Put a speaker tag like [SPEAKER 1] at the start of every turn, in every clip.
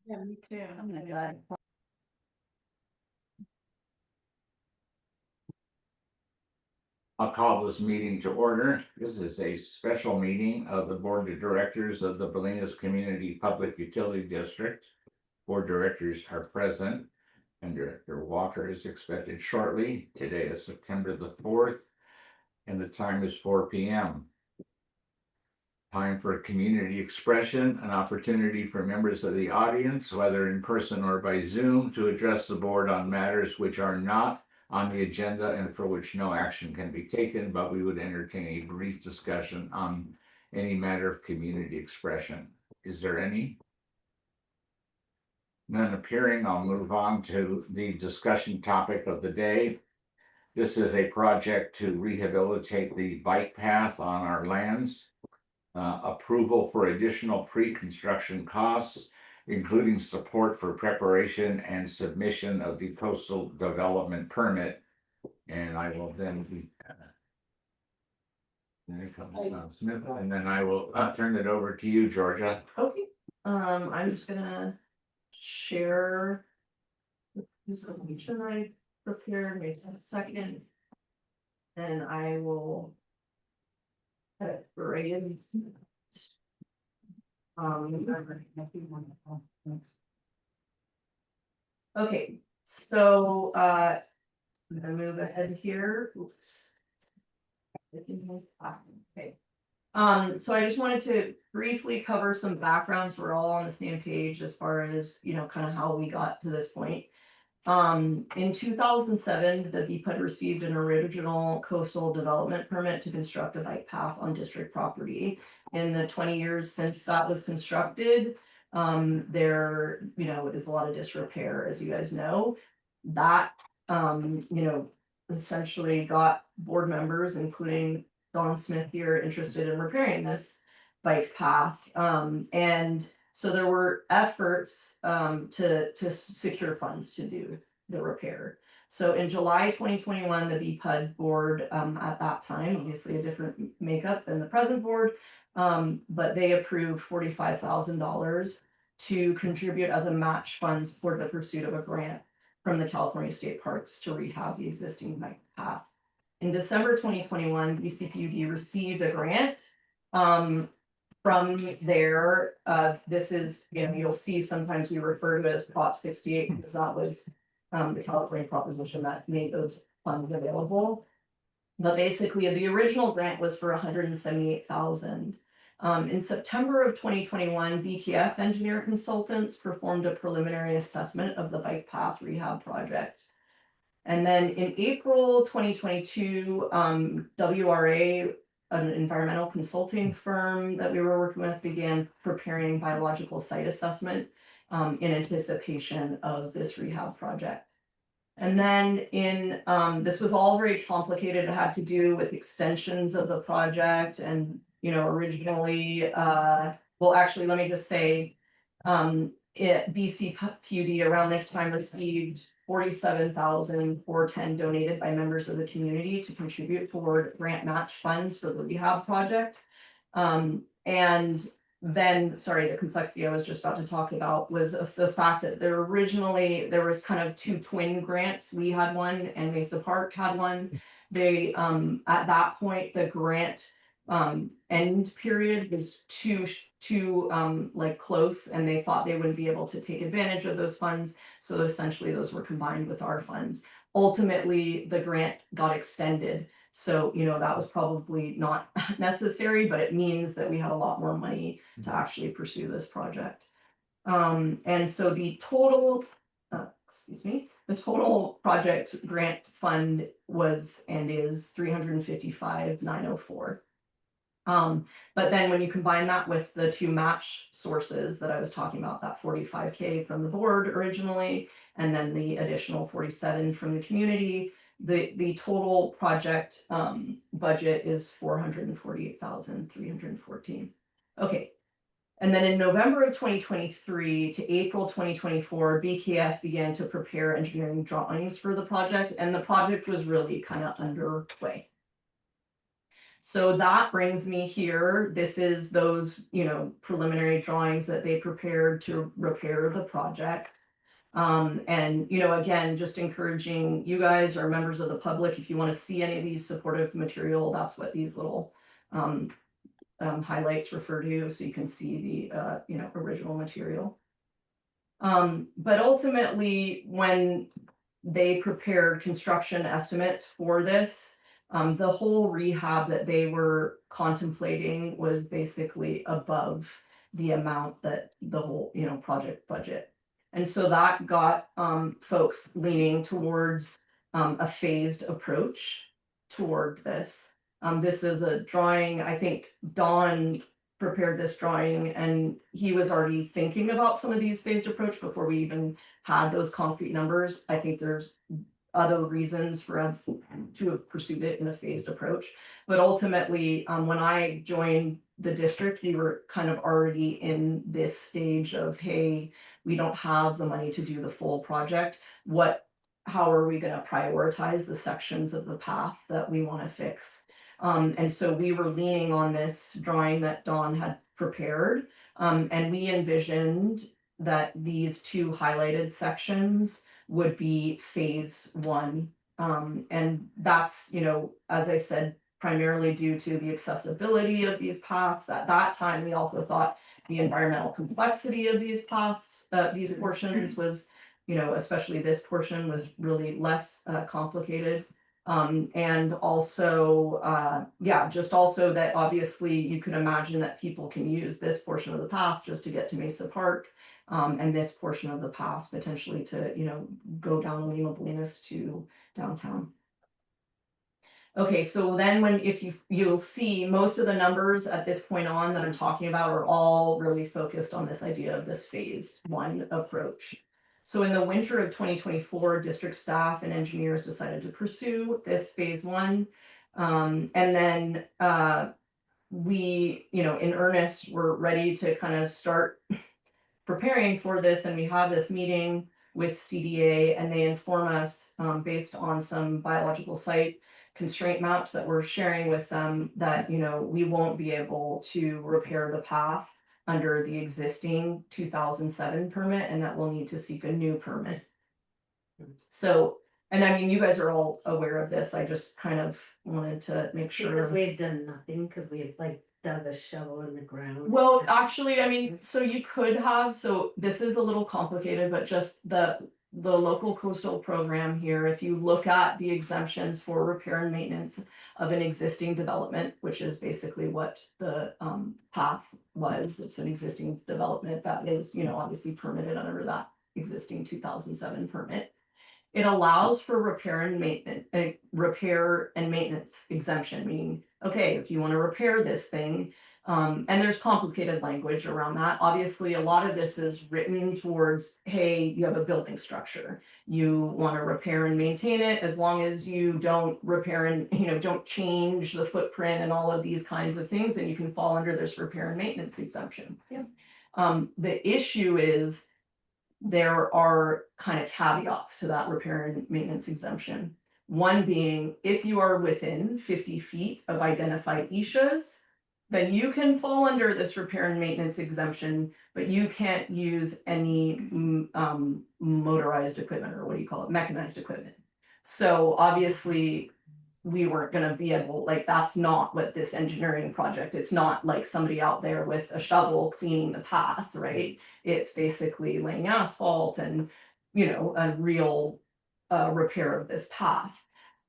[SPEAKER 1] Yeah, me too.
[SPEAKER 2] Oh my God.
[SPEAKER 3] I'll call this meeting to order. This is a special meeting of the Board of Directors of the Bolinas Community Public Utility District. Board directors are present, and Director Walker is expected shortly. Today is September the 4th, and the time is 4 p.m. Time for community expression, an opportunity for members of the audience, whether in person or by Zoom, to address the board on matters which are not on the agenda and for which no action can be taken, but we would entertain a brief discussion on any matter of community expression. Is there any? None appearing. I'll move on to the discussion topic of the day. This is a project to rehabilitate the bike path on our lands. Approval for additional pre-construction costs, including support for preparation and submission of the coastal development permit. And I will then be. There comes Don Smith, and then I will turn it over to you, Georgia.
[SPEAKER 2] Okay, I'm just gonna share the presentation I prepared, maybe a second. And I will. Put it right in. Okay, so I'm gonna move ahead here. Oops. Okay. So I just wanted to briefly cover some backgrounds. We're all on the same page as far as, kind of how we got to this point. In 2007, the BPUD received an original coastal development permit to construct a bike path on district property. In the 20 years since that was constructed, there, is a lot of disrepair, as you guys know. That, essentially got board members, including Don Smith here, interested in repairing this bike path. And so there were efforts to secure funds to do the repair. So in July 2021, the BPUD board, at that time, obviously a different makeup than the present board, but they approved $45,000 to contribute as a match funds for the pursuit of a grant from the California State Parks to rehab the existing bike path. In December 2021, BCPUD received a grant. From there, this is, you'll see sometimes we refer to it as Prop 68 because that was the California proposition that made those funds available. But basically, the original grant was for $178,000. In September of 2021, BKF Engineer Consultants performed a preliminary assessment of the bike path rehab project. And then in April 2022, WRA, an environmental consulting firm that we were working with, began preparing biological site assessment in anticipation of this rehab project. And then this was all very complicated. It had to do with extensions of the project. And, originally, well, actually, let me just say, BCPUD around this time received $47,410 donated by members of the community to contribute toward grant match funds for the rehab project. And then, sorry, the complexity I was just about to talk about was the fact that there was kind of two twin grants. We had one and Mesa Park had one. They, at that point, the grant end period was too like close, and they thought they wouldn't be able to take advantage of those funds. So essentially those were combined with our funds. Ultimately, the grant got extended. So, that was probably not necessary, but it means that we had a lot more money to actually pursue this project. And so the total, the total project grant fund was and is $355,904. But then when you combine that with the two match sources that I was talking about, that $45,000 from the board originally, and then the additional $47,000 from the community, the total project budget is $448,314. Okay. And then in November of 2023 to April 2024, BKF began to prepare engineering drawings for the project, and the project was really kind of underway. So that brings me here. This is those, preliminary drawings that they prepared to repair the project. And again, just encouraging you guys or members of the public, if you want to see any of these supportive material, that's what these little highlights refer to, so you can see the original material. But ultimately, when they prepared construction estimates for this, the whole rehab that they were contemplating was basically above the amount that the whole, project budget. And so that got folks leaning towards a phased approach toward this. This is a drawing, I think Don prepared this drawing and he was already thinking about some of these phased approach before we even had those concrete numbers. I think there's other reasons for us to have pursued it in a phased approach. But ultimately, when I joined the district, we were kind of already in this stage of, hey, we don't have the money to do the full project. How are we going to prioritize the sections of the path that we want to fix? And so we were leaning on this drawing that Dawn had prepared. And we envisioned that these two highlighted sections would be phase one. And that's, as I said, primarily due to the accessibility of these paths. At that time, we also thought the environmental complexity of these paths, these portions was, especially this portion was really less complicated. And also, just also that obviously you could imagine that people can use this portion of the path just to get to Mesa Park. And this portion of the path potentially to, go down Lima Bolinas to downtown. Okay, so then you'll see most of the numbers at this point on that I'm talking about are all really focused on this idea of this phase one approach. So in the winter of 2024, district staff and engineers decided to pursue this phase one. And then we, in earnest, were ready to kind of start preparing for this, and we have this meeting with CDA and they inform us based on some biological site constraint maps that we're sharing with them that, we won't be able to repair the path under the existing 2007 permit and that we'll need to seek a new permit. So, and I mean, you guys are all aware of this. I just kind of wanted to make sure.
[SPEAKER 1] Because we've done nothing, because we've like dug a shovel in the ground.
[SPEAKER 2] Well, actually, I mean, so you could have, so this is a little complicated, but just the local coastal program here, if you look at the exemptions for repair and maintenance of an existing development, which is basically what the path was, it's an existing development that is, obviously permitted under that existing 2007 permit. It allows for repair and maintenance exemption, meaning, okay, if you want to repair this thing, and there's complicated language around that. Obviously, a lot of this is written towards, hey, you have a building structure. You want to repair and maintain it as long as you don't repair and, don't change the footprint and all of these kinds of things, then you can fall under this repair and maintenance exemption.
[SPEAKER 1] Yeah.
[SPEAKER 2] The issue is there are kind of caveats to that repair and maintenance exemption. One being, if you are within 50 feet of identified ESHAs, then you can fall under this repair and maintenance exemption, but you can't use any motorized equipment, or what do you call it, mechanized equipment. So obviously we weren't going to be able, like, that's not what this engineering project, it's not like somebody out there with a shovel cleaning the path, right? It's basically laying asphalt and, a real repair of this path.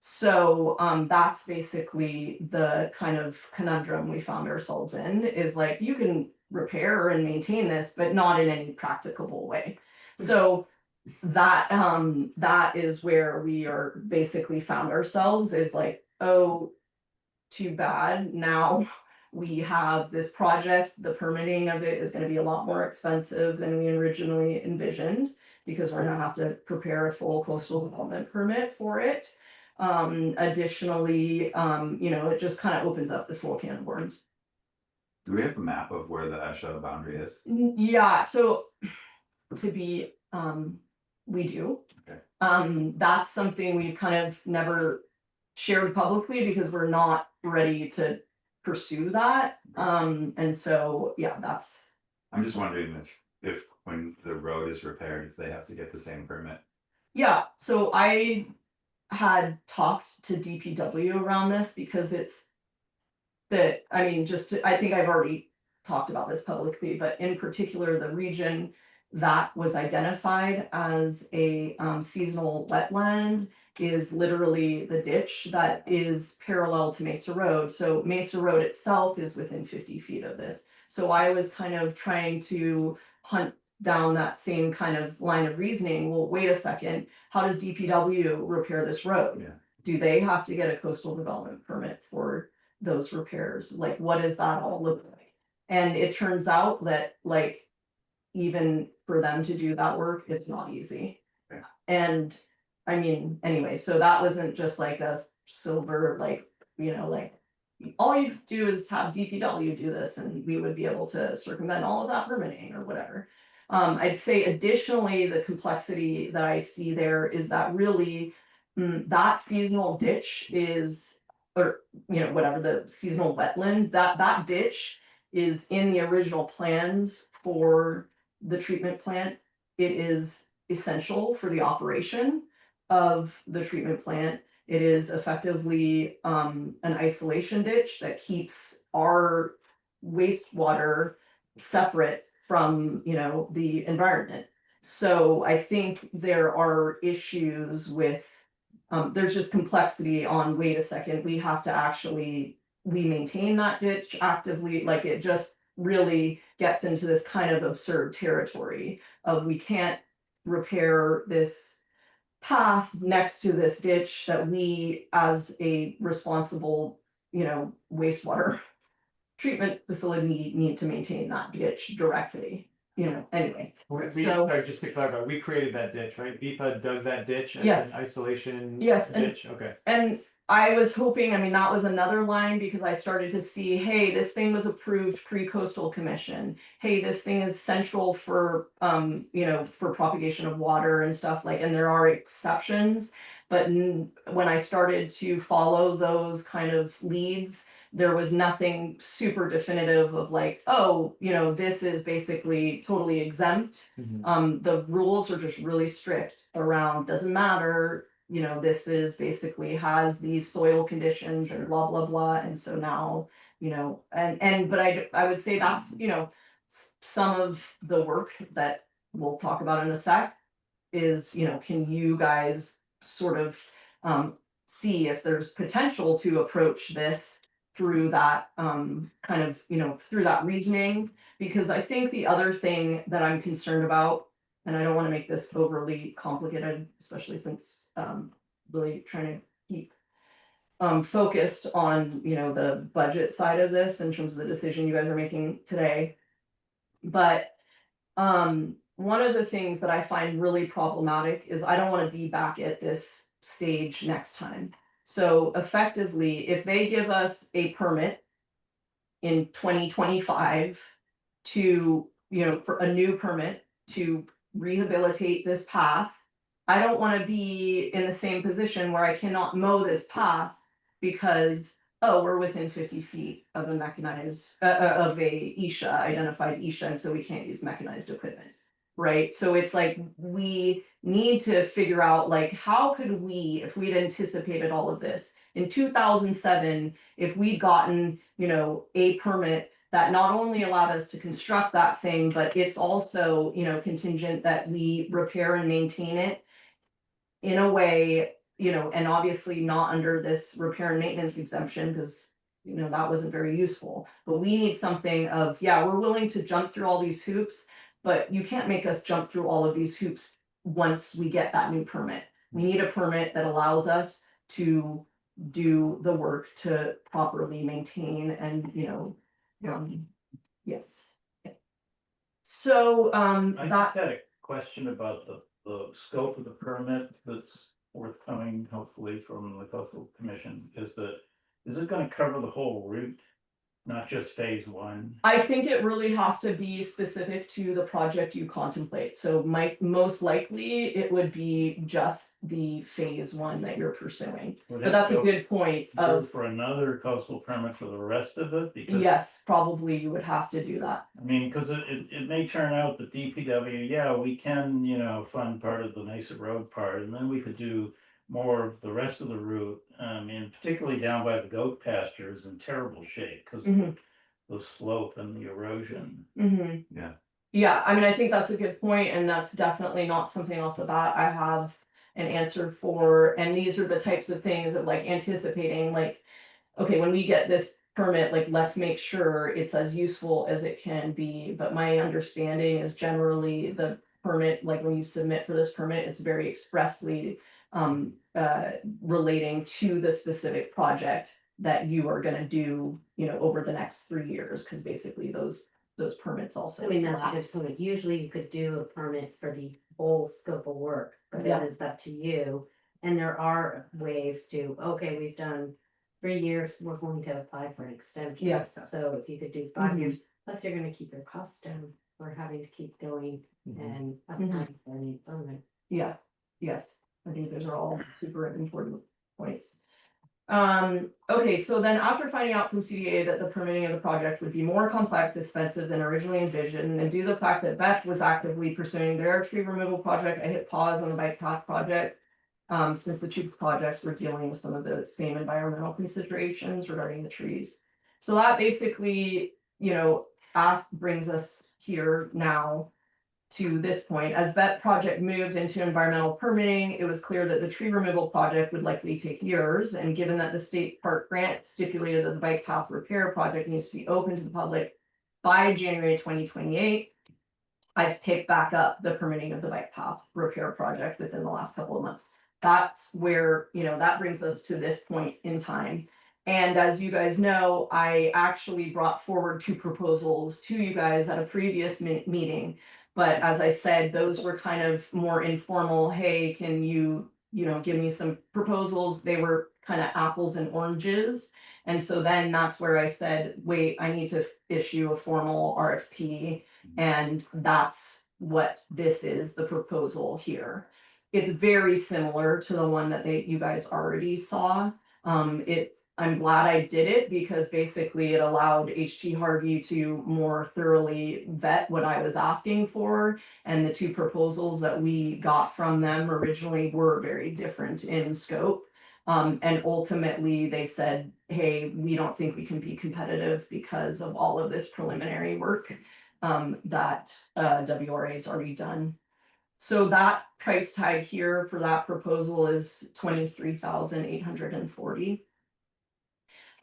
[SPEAKER 2] So that's basically the kind of conundrum we found ourselves in, is like, you can repair and maintain this, but not in any practicable way. So that is where we are basically found ourselves, is like, oh, too bad. Now we have this project, the permitting of it is going to be a lot more expensive than we originally envisioned, because we're going to have to prepare a full coastal development permit for it. Additionally, it just kind of opens up this whole can of worms.
[SPEAKER 4] Do we have a map of where the ESHA boundary is?
[SPEAKER 2] Yeah, so we do.
[SPEAKER 4] Okay.
[SPEAKER 2] That's something we've kind of never shared publicly because we're not ready to pursue that. And so, yeah, that's,
[SPEAKER 4] I'm just wondering if when the road is repaired, if they have to get the same permit.
[SPEAKER 2] yeah, so I had talked to DPW around this because it's that, I mean, I think I've already talked about this publicly, but in particular, the region that was identified as a seasonal wetland is literally the ditch that is parallel to Mesa Road. So Mesa Road itself is within 50 feet of this. So I was kind of trying to hunt down that same kind of line of reasoning. Well, wait a second, how does DPW repair this road?
[SPEAKER 4] Yeah.
[SPEAKER 2] Do they have to get a coastal development permit for those repairs? Like, what does that all look like? And it turns out that, like, even for them to do that work, it's not easy.
[SPEAKER 4] Yeah.
[SPEAKER 2] And I mean, anyway, so that wasn't just like a silver, like, like, all you do is have DPW do this and we would be able to circumvent all of that permitting or whatever. I'd say additionally, the complexity that I see there is that really that seasonal ditch is, or whatever, the seasonal wetland, that ditch is in the original plans for the treatment plant. It is essential for the operation of the treatment plant. It is effectively an isolation ditch that keeps our wastewater separate from the environment. So I think there are issues with there's just complexity on, wait a second, we have to actually maintain that ditch actively. Like, it just really gets into this kind of absurd territory of, we can't repair this path next to this ditch that we, as a responsible wastewater treatment facility, need to maintain that ditch directly. Anyway.
[SPEAKER 5] Sorry, just to clarify, we created that ditch, right? BPA dug that ditch as
[SPEAKER 2] Yes.
[SPEAKER 5] an isolation
[SPEAKER 2] Yes, and-
[SPEAKER 5] ditch, okay.
[SPEAKER 2] And I was hoping, I mean, that was another line, because I started to see, hey, this thing was approved pre-coastal commission. Hey, this thing is central for, for propagation of water and stuff, like, and there are exceptions. But when I started to follow those kind of leads, there was nothing super definitive of like, oh, this is basically totally exempt. The rules are just really strict around, doesn't matter, this is basically has these soil conditions and blah, blah, blah. And so now, but I would say that's, some of the work that we'll talk about in a sec is, can you guys sort of see if there's potential to approach this through that kind of, through that reasoning? Because I think the other thing that I'm concerned about, and I don't want to make this overly complicated, especially since really trying to keep focused on the budget side of this in terms of the decision you guys are making today. But one of the things that I find really problematic is, I don't want to be back at this stage next time. So effectively, if they give us a permit in 2025 to, for a new permit to rehabilitate this path, I don't want to be in the same position where I cannot mow this path because, oh, we're within 50 feet of a mechanized, of a ESHA, identified ESHA, and so we can't use mechanized equipment. Right, so it's like, we need to figure out, like, how could we, if we'd anticipated all of this in 2007, if we'd gotten a permit that not only allowed us to construct that thing, but it's also contingent that we repair and maintain it in a way, and obviously not under this repair and maintenance exemption, because that wasn't very useful. But we need something of, yeah, we're willing to jump through all these hoops, but you can't make us jump through all of these hoops once we get that new permit. We need a permit that allows us to do the work to properly maintain and, yes. So,
[SPEAKER 6] I
[SPEAKER 2] that,
[SPEAKER 6] just had a question about the scope of the permit that's forthcoming, hopefully from the coastal commission, is it gonna cover the whole route? not just phase one?
[SPEAKER 2] I think it really has to be specific to the project you contemplate. So most likely it would be just the phase one that you're pursuing.
[SPEAKER 6] Would
[SPEAKER 2] But
[SPEAKER 6] have
[SPEAKER 2] that's
[SPEAKER 6] to
[SPEAKER 2] a
[SPEAKER 6] go
[SPEAKER 2] good point
[SPEAKER 6] through
[SPEAKER 2] of,
[SPEAKER 6] for another coastal permit for the rest of it? Because,
[SPEAKER 2] yes, probably you would have to do that.
[SPEAKER 6] I mean, because it may turn out that DPW, yeah, we can, fund part of the Mesa Road part, and then we could do more of the rest of the route. And particularly down by the goat pasture is in terrible shape because
[SPEAKER 2] Mhm.
[SPEAKER 6] the slope and the erosion.
[SPEAKER 4] Yeah.
[SPEAKER 2] Yeah, I mean, I think that's a good point, and that's definitely not something off the bat I have an answer for. And these are the types of things of like anticipating, like, okay, when we get this permit, like, let's make sure it's as useful as it can be. But my understanding is generally the permit, like when you submit for this permit, it's very expressly relating to the specific project that you are gonna do, over the next 3 years, because basically those permits also.
[SPEAKER 1] I mean, that's a
[SPEAKER 2] lapse.
[SPEAKER 1] good point. Usually you could do a permit for the whole scope of work, but
[SPEAKER 2] Yeah.
[SPEAKER 1] it is up to you. And there are ways to, okay, we've done 3 years, we're going to apply for an extension.
[SPEAKER 2] Yes.
[SPEAKER 1] So if you could do 5 years,
[SPEAKER 2] Mhm.
[SPEAKER 1] plus you're gonna keep your costs down for having to keep going and
[SPEAKER 2] Mhm.
[SPEAKER 1] applying for any permit.
[SPEAKER 2] Yeah, yes, I think those are all super important points. Okay, so then after finding out from CDA that the permitting of the project would be more complex, expensive than originally envisioned, and due to the fact that Beth was actively pursuing their tree removal project, I hit pause on the bike path project. Since the two projects were dealing with some of the same environmental considerations regarding the trees. So that basically, brings us here now to this point. As that project moved into environmental permitting, it was clear that the tree removal project would likely take years. And given that the state park grant stipulated that the bike path repair project needs to be open to the public by January 2028, I've picked back up the permitting of the bike path repair project within the last couple of months. That's where, that brings us to this point in time. And as you guys know, I actually brought forward two proposals to you guys at a previous meeting. But as I said, those were kind of more informal. Hey, can you, give me some proposals? They were kind of apples and oranges. And so then that's where I said, wait, I need to issue a formal RFP. And that's what this is, the proposal here. It's very similar to the one that you guys already saw. I'm glad I did it because basically it allowed HT Harvey to more thoroughly vet what I was asking for. And the two proposals that we got from them originally were very different in scope. And ultimately they said, hey, we don't think we can be competitive because of all of this preliminary work that WRA has already done. So that price tag here for that proposal is 23,840.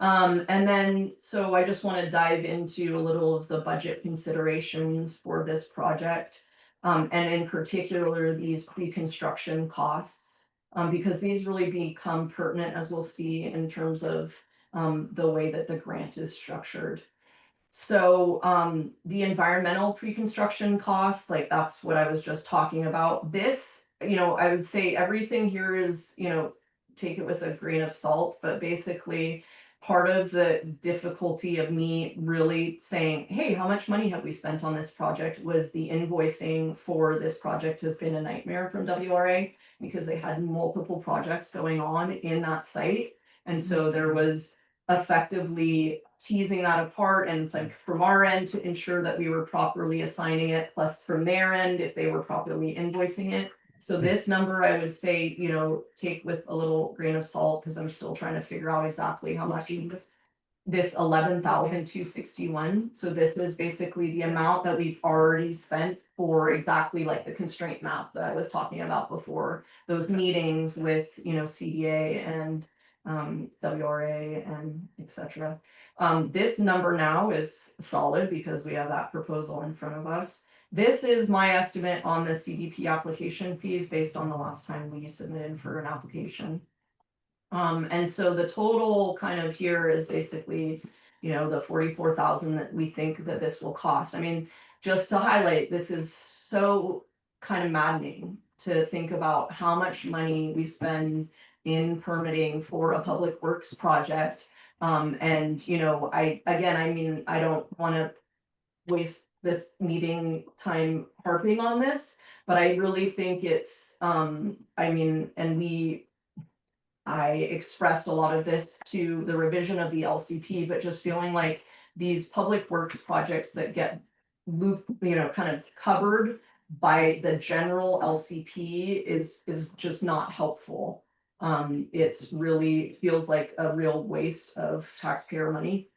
[SPEAKER 2] And then, so I just want to dive into a little of the budget considerations for this project. And in particular, these pre-construction costs, because these really become pertinent, as we'll see, in terms of the way that the grant is structured. So the environmental pre-construction costs, like that's what I was just talking about. This, I would say everything here is, take it with a grain of salt, but basically part of the difficulty of me really saying, hey, how much money have we spent on this project was the invoicing for this project has been a nightmare from WRA because they had multiple projects going on in that site. And so there was effectively teasing that apart and like from our end to ensure that we were properly assigning it, plus from their end, if they were properly invoicing it. So this number, I would say, take with a little grain of salt, because I'm still trying to figure out exactly how much this 11,261. So this is basically the amount that we've already spent for exactly like the constraint map that I was talking about before. Those meetings with, CDA and WRA and etc. This number now is solid because we have that proposal in front of us. This is my estimate on the CDP application fees based on the last time we submitted for an application. And so the total kind of here is basically, the 44,000 that we think that this will cost. I mean, just to highlight, this is so kind of maddening to think about how much money we spend in permitting for a public works project. And you know, I mean, I don't wanna waste this meeting time harping on this, but I really think it's, I mean, I expressed a lot of this to the revision of the LCP, but just feeling like these public works projects that get loop, you know, kind of covered by the general LCP is just not helpful. It's really feels like a real waste of taxpayer money.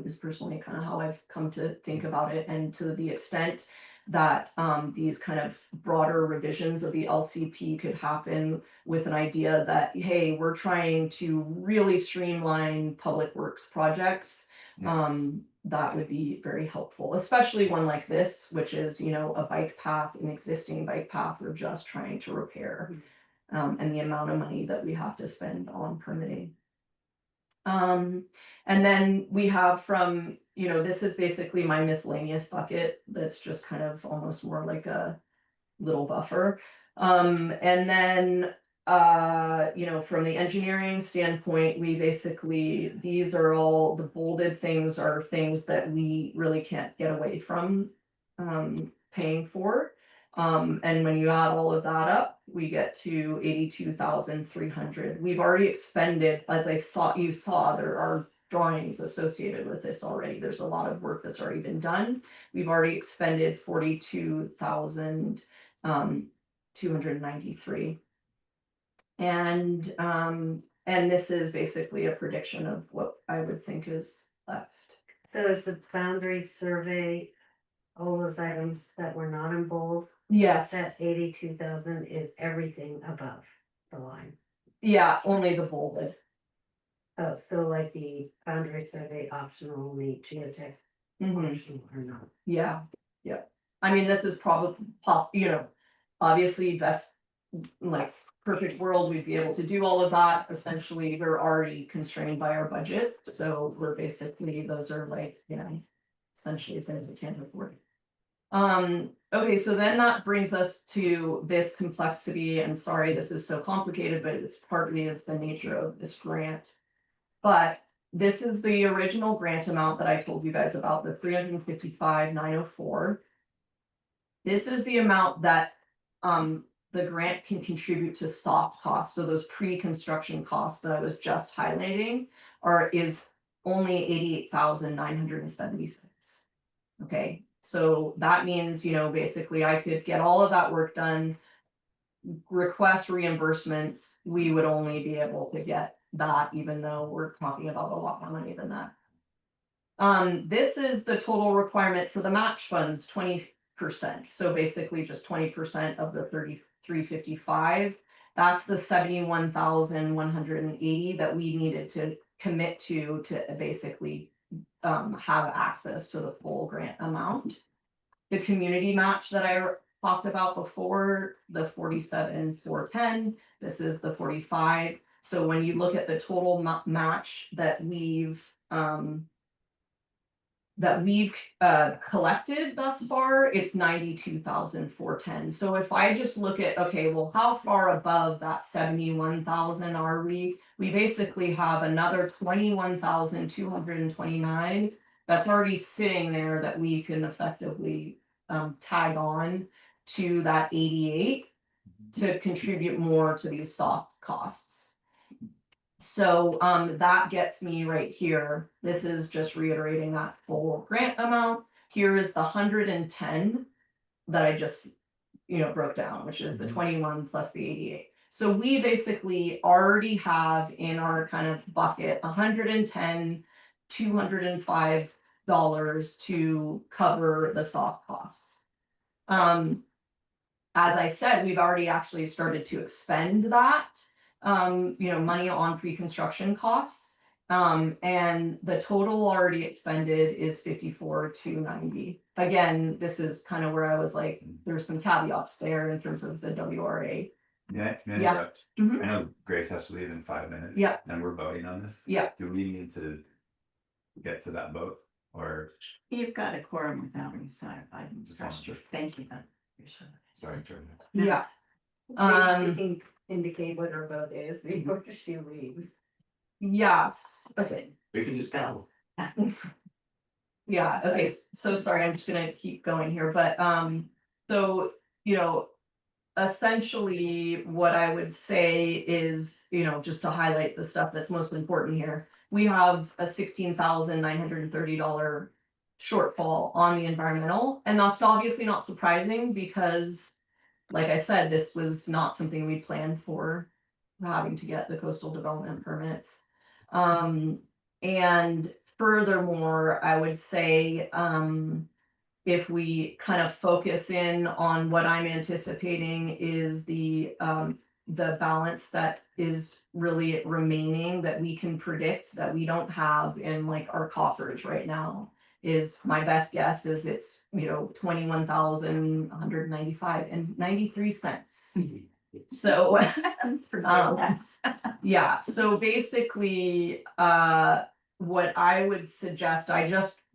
[SPEAKER 2] Is personally kind of how I've come to think about it, and to the extent that these kind of broader revisions of the LCP could happen with an idea that, hey, we're trying to really streamline public works projects. That would be very helpful, especially one like this, which is, you know, a bike path, an existing bike path we're just trying to repair. And the amount of money that we have to spend on permitting. And then we have from, you know, this is basically my miscellaneous bucket, that's just kind of almost more like a little buffer. And then, you know, from the engineering standpoint, we basically, these are all, the bolded things are things that we really can't get away from paying for. And when you add all of that up, we get to 82,300. We've already expended, as you saw, there are drawings associated with this already. There's a lot of work that's already been done. We've already expended 42,293. And this is basically a prediction of what I would think is left.
[SPEAKER 1] So is the boundary survey, all those items that were not in bold,
[SPEAKER 2] Yes,
[SPEAKER 1] that 82,000 is everything above the line?
[SPEAKER 2] yeah, only the bolded.
[SPEAKER 1] Oh, so like the boundary survey optional, only geotech
[SPEAKER 2] Mhm.
[SPEAKER 1] optional or not?
[SPEAKER 2] Yeah, yeah. I mean, this is probably you know, obviously best, like, perfect world, we'd be able to do all of that. Essentially, we're already constrained by our budget, so we're basically, those are like, you know, essentially things we can't afford. Okay, so then that brings us to this complexity, and sorry, this is so complicated, but it's the nature of this grant. But this is the original grant amount that I told you guys about, the 355,904. This is the amount that the grant can contribute to soft costs, so those pre-construction costs that I was just highlighting is only 88,976. Okay, so that means, you know, basically I could get all of that work done, request reimbursements, we would only be able to get that, even though we're talking about a lot more money than that. This is the total requirement for the match funds, 20%. So basically just 20% of the 3355. That's the 71,180 that we needed to commit to basically have access to the full grant amount. The community match that I talked about before, the 47,410, this is the 45. So when you look at the total match that we've collected thus far, it's 92,410. So if I just look at, okay, well, how far above that 71,000 are we? We basically have another 21,229 that's already sitting there that we can effectively tag on to that 88 to contribute more to these soft costs. So that gets me right here. This is just reiterating that full grant amount. Here is the 110 that I just, you know, broke down, which is the 21 plus the 88. So we basically already have in our kind of bucket 110, $205 to cover the soft costs. As I said, we've already actually started to expend that. You know, money on pre-construction costs. And the total already expended is 54,290. Again, this is kind of where I was like, there's some caveats there in terms of the WRA.
[SPEAKER 4] May I
[SPEAKER 2] Yeah.
[SPEAKER 4] interrupt?
[SPEAKER 2] Mhm.
[SPEAKER 4] I know Grace has to leave in 5 minutes.
[SPEAKER 2] Yeah.
[SPEAKER 4] And we're voting on this.
[SPEAKER 2] Yeah.
[SPEAKER 4] Do we need to get to that vote, or,
[SPEAKER 7] You've got a quorum without me, so I
[SPEAKER 4] Just
[SPEAKER 7] trust you.
[SPEAKER 4] wanted
[SPEAKER 7] Thank you then.
[SPEAKER 4] sorry, Jordan.
[SPEAKER 2] Yeah.
[SPEAKER 1] Maybe you can indicate what her vote is before she leaves.
[SPEAKER 2] Yes, okay.
[SPEAKER 4] We can just go.
[SPEAKER 2] Yeah, okay, so sorry, I'm just gonna keep going here, but, so, you know. Essentially, what I would say is, just to highlight the stuff that's most important here. We have a $16,930 shortfall on the environmental, and that's obviously not surprising because. Like I said, this was not something we planned for, having to get the coastal development permits. And furthermore, I would say, if we kind of focus in on what I'm anticipating is the balance that is really remaining that we can predict that we don't have in like our coffers right now. Is my best guess is it's 21,195.93. So yeah, so basically, what I would suggest,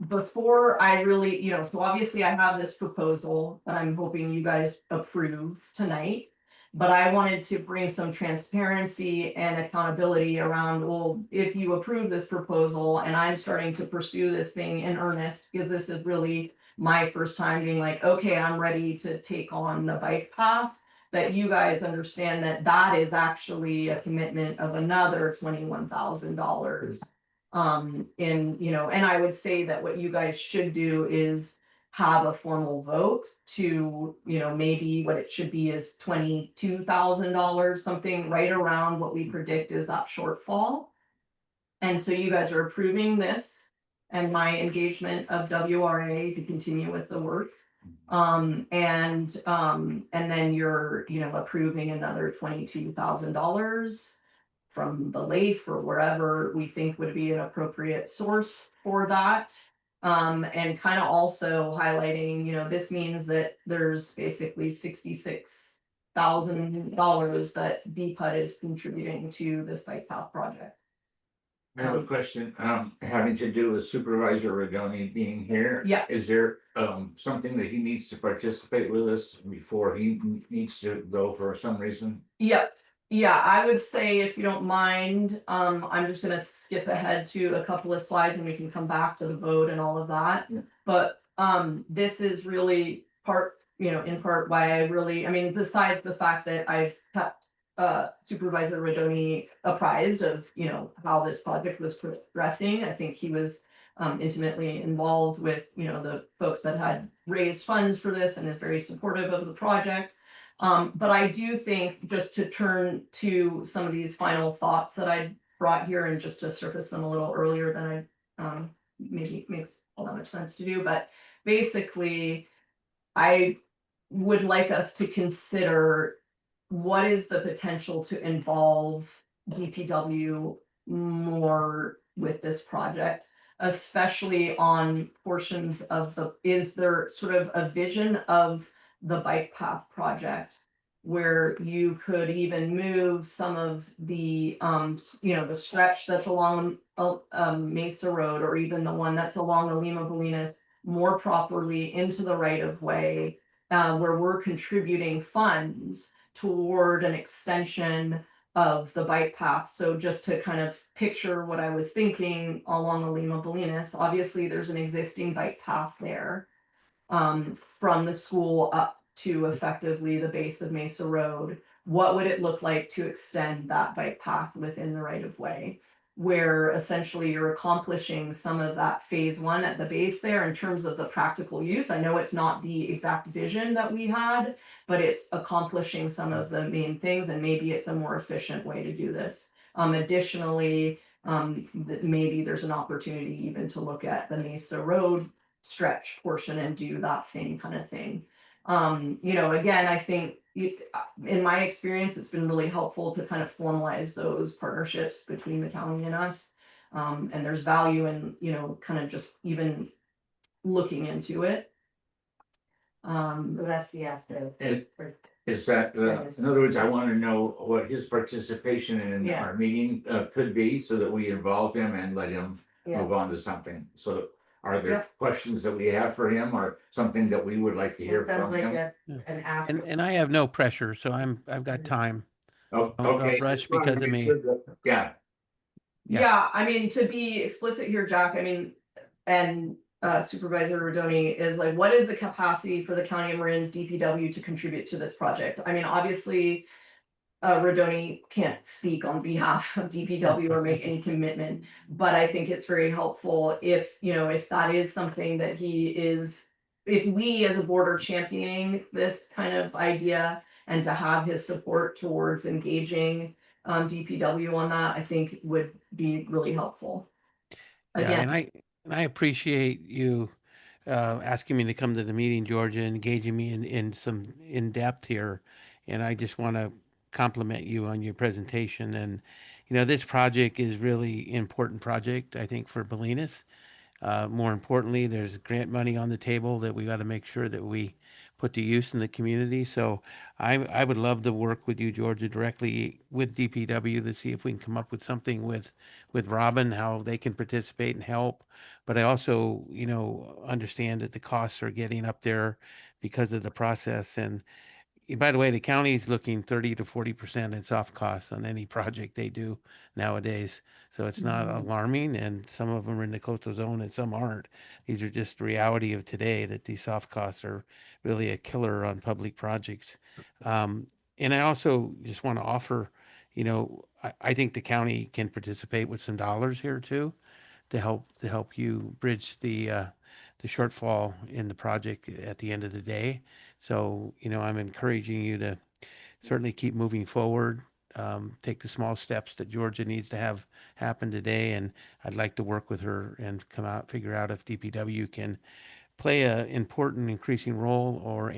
[SPEAKER 2] before I really, so obviously I have this proposal that I'm hoping you guys approve tonight. But I wanted to bring some transparency and accountability around, well, if you approve this proposal and I'm starting to pursue this thing in earnest, because this is really my first time being like, okay, I'm ready to take on the bike path. That you guys understand that that is actually a commitment of another $21,000. And I would say that what you guys should do is have a formal vote to, maybe what it should be is $22,000, something right around what we predict is that shortfall. And so you guys are approving this and my engagement of WRA to continue with the work. And then you're, approving another $22,000 from the LAIF or wherever we think would be an appropriate source for that. And kind of also highlighting, this means that there's basically $66,000 that BPUD is contributing to this bike path project.
[SPEAKER 3] I have a question, having to do with Supervisor Rodoni being here.
[SPEAKER 2] Yeah.
[SPEAKER 3] Is there, something that he needs to participate with us before he needs to go for some reason?
[SPEAKER 2] Yep. Yeah, I would say if you don't mind, I'm just gonna skip ahead to a couple of slides and we can come back to the vote and all of that.
[SPEAKER 3] Yeah.
[SPEAKER 2] But this is really in part why besides the fact that I've kept Supervisor Rodoni apprised of, how this project was progressing. I think he was intimately involved with, the folks that had raised funds for this and is very supportive of the project. But I do think, just to turn to some of these final thoughts that I brought here and just to surface them a little earlier than I maybe makes all that much sense to do, but basically I would like us to consider what is the potential to involve DPW more with this project, especially on portions of is there sort of a vision of the bike path project where you could even move some of the the stretch that's along Mesa Road, or even the one that's along the Lima Bolinas, more properly into the right of way, where we're contributing funds toward an extension of the bike path. So just to kind of picture what I was thinking along the Lima Bolinas, obviously there's an existing bike path there, from the school up to effectively the base of Mesa Road. What would it look like to extend that bike path within the right of way, where essentially you're accomplishing some of that phase one at the base there in terms of the practical use? I know it's not the exact vision that we had, but it's accomplishing some of the main things, and maybe it's a more efficient way to do this. Additionally, maybe there's an opportunity even to look at the Mesa Road stretch portion and do that same kind of thing. Again, I think in my experience, it's been really helpful to kind of formalize those partnerships between the county and us. And there's value in, kind of just even looking into it.
[SPEAKER 1] So that's the aspect.
[SPEAKER 3] Is that, in other words, I want to know what his participation in
[SPEAKER 1] Yeah.
[SPEAKER 3] our meeting could be, so that we involve him and let him
[SPEAKER 1] Yeah.
[SPEAKER 3] move on to something. So are there
[SPEAKER 1] Yeah.
[SPEAKER 3] questions that we have for him, or something that we would like to hear
[SPEAKER 1] Sounds
[SPEAKER 3] from
[SPEAKER 1] like
[SPEAKER 3] him?
[SPEAKER 1] an ask.
[SPEAKER 8] And I have no pressure, so I've got time.
[SPEAKER 3] Oh,
[SPEAKER 8] Don't
[SPEAKER 3] okay.
[SPEAKER 8] rush
[SPEAKER 3] Just wanted to
[SPEAKER 8] because of
[SPEAKER 3] make
[SPEAKER 8] me.
[SPEAKER 3] sure that- Yeah.
[SPEAKER 8] Yeah.
[SPEAKER 2] Yeah, I mean, to be explicit here, Jack, I mean, and Supervisor Rodoni is like, what is the capacity for the County of Marin's DPW to contribute to this project? I mean, obviously. Rodoni can't speak on behalf of DPW or make any commitment, but I think it's very helpful if, you know, if that is something that he is. If we as a board are championing this kind of idea and to have his support towards engaging DPW on that, I think would be really helpful.
[SPEAKER 8] Yeah,
[SPEAKER 2] Again,
[SPEAKER 8] and I appreciate you asking me to come to the meeting, Georgia, and engaging me in some in depth here. And I just want to compliment you on your presentation. And this project is really important project, I think, for Bolinas. More importantly, there's grant money on the table that we got to make sure that we put to use in the community. So I would love to work with you, Georgia, directly with DPW to see if we can come up with something with Robin, how they can participate and help. But I also, understand that the costs are getting up there because of the process. And by the way, the county is looking 30 to 40% in soft costs on any project they do nowadays. So it's not alarming, and some of them are in the coastal zone and some aren't. These are just the reality of today that these soft costs are really a killer on public projects. And I also just want to offer, I think the county can participate with some dollars here too to help you bridge the shortfall in the project at the end of the day. So, I'm encouraging you to certainly keep moving forward. Take the small steps that Georgia needs to have happen today, and I'd like to work with her and figure out if DPW can play a important increasing role, or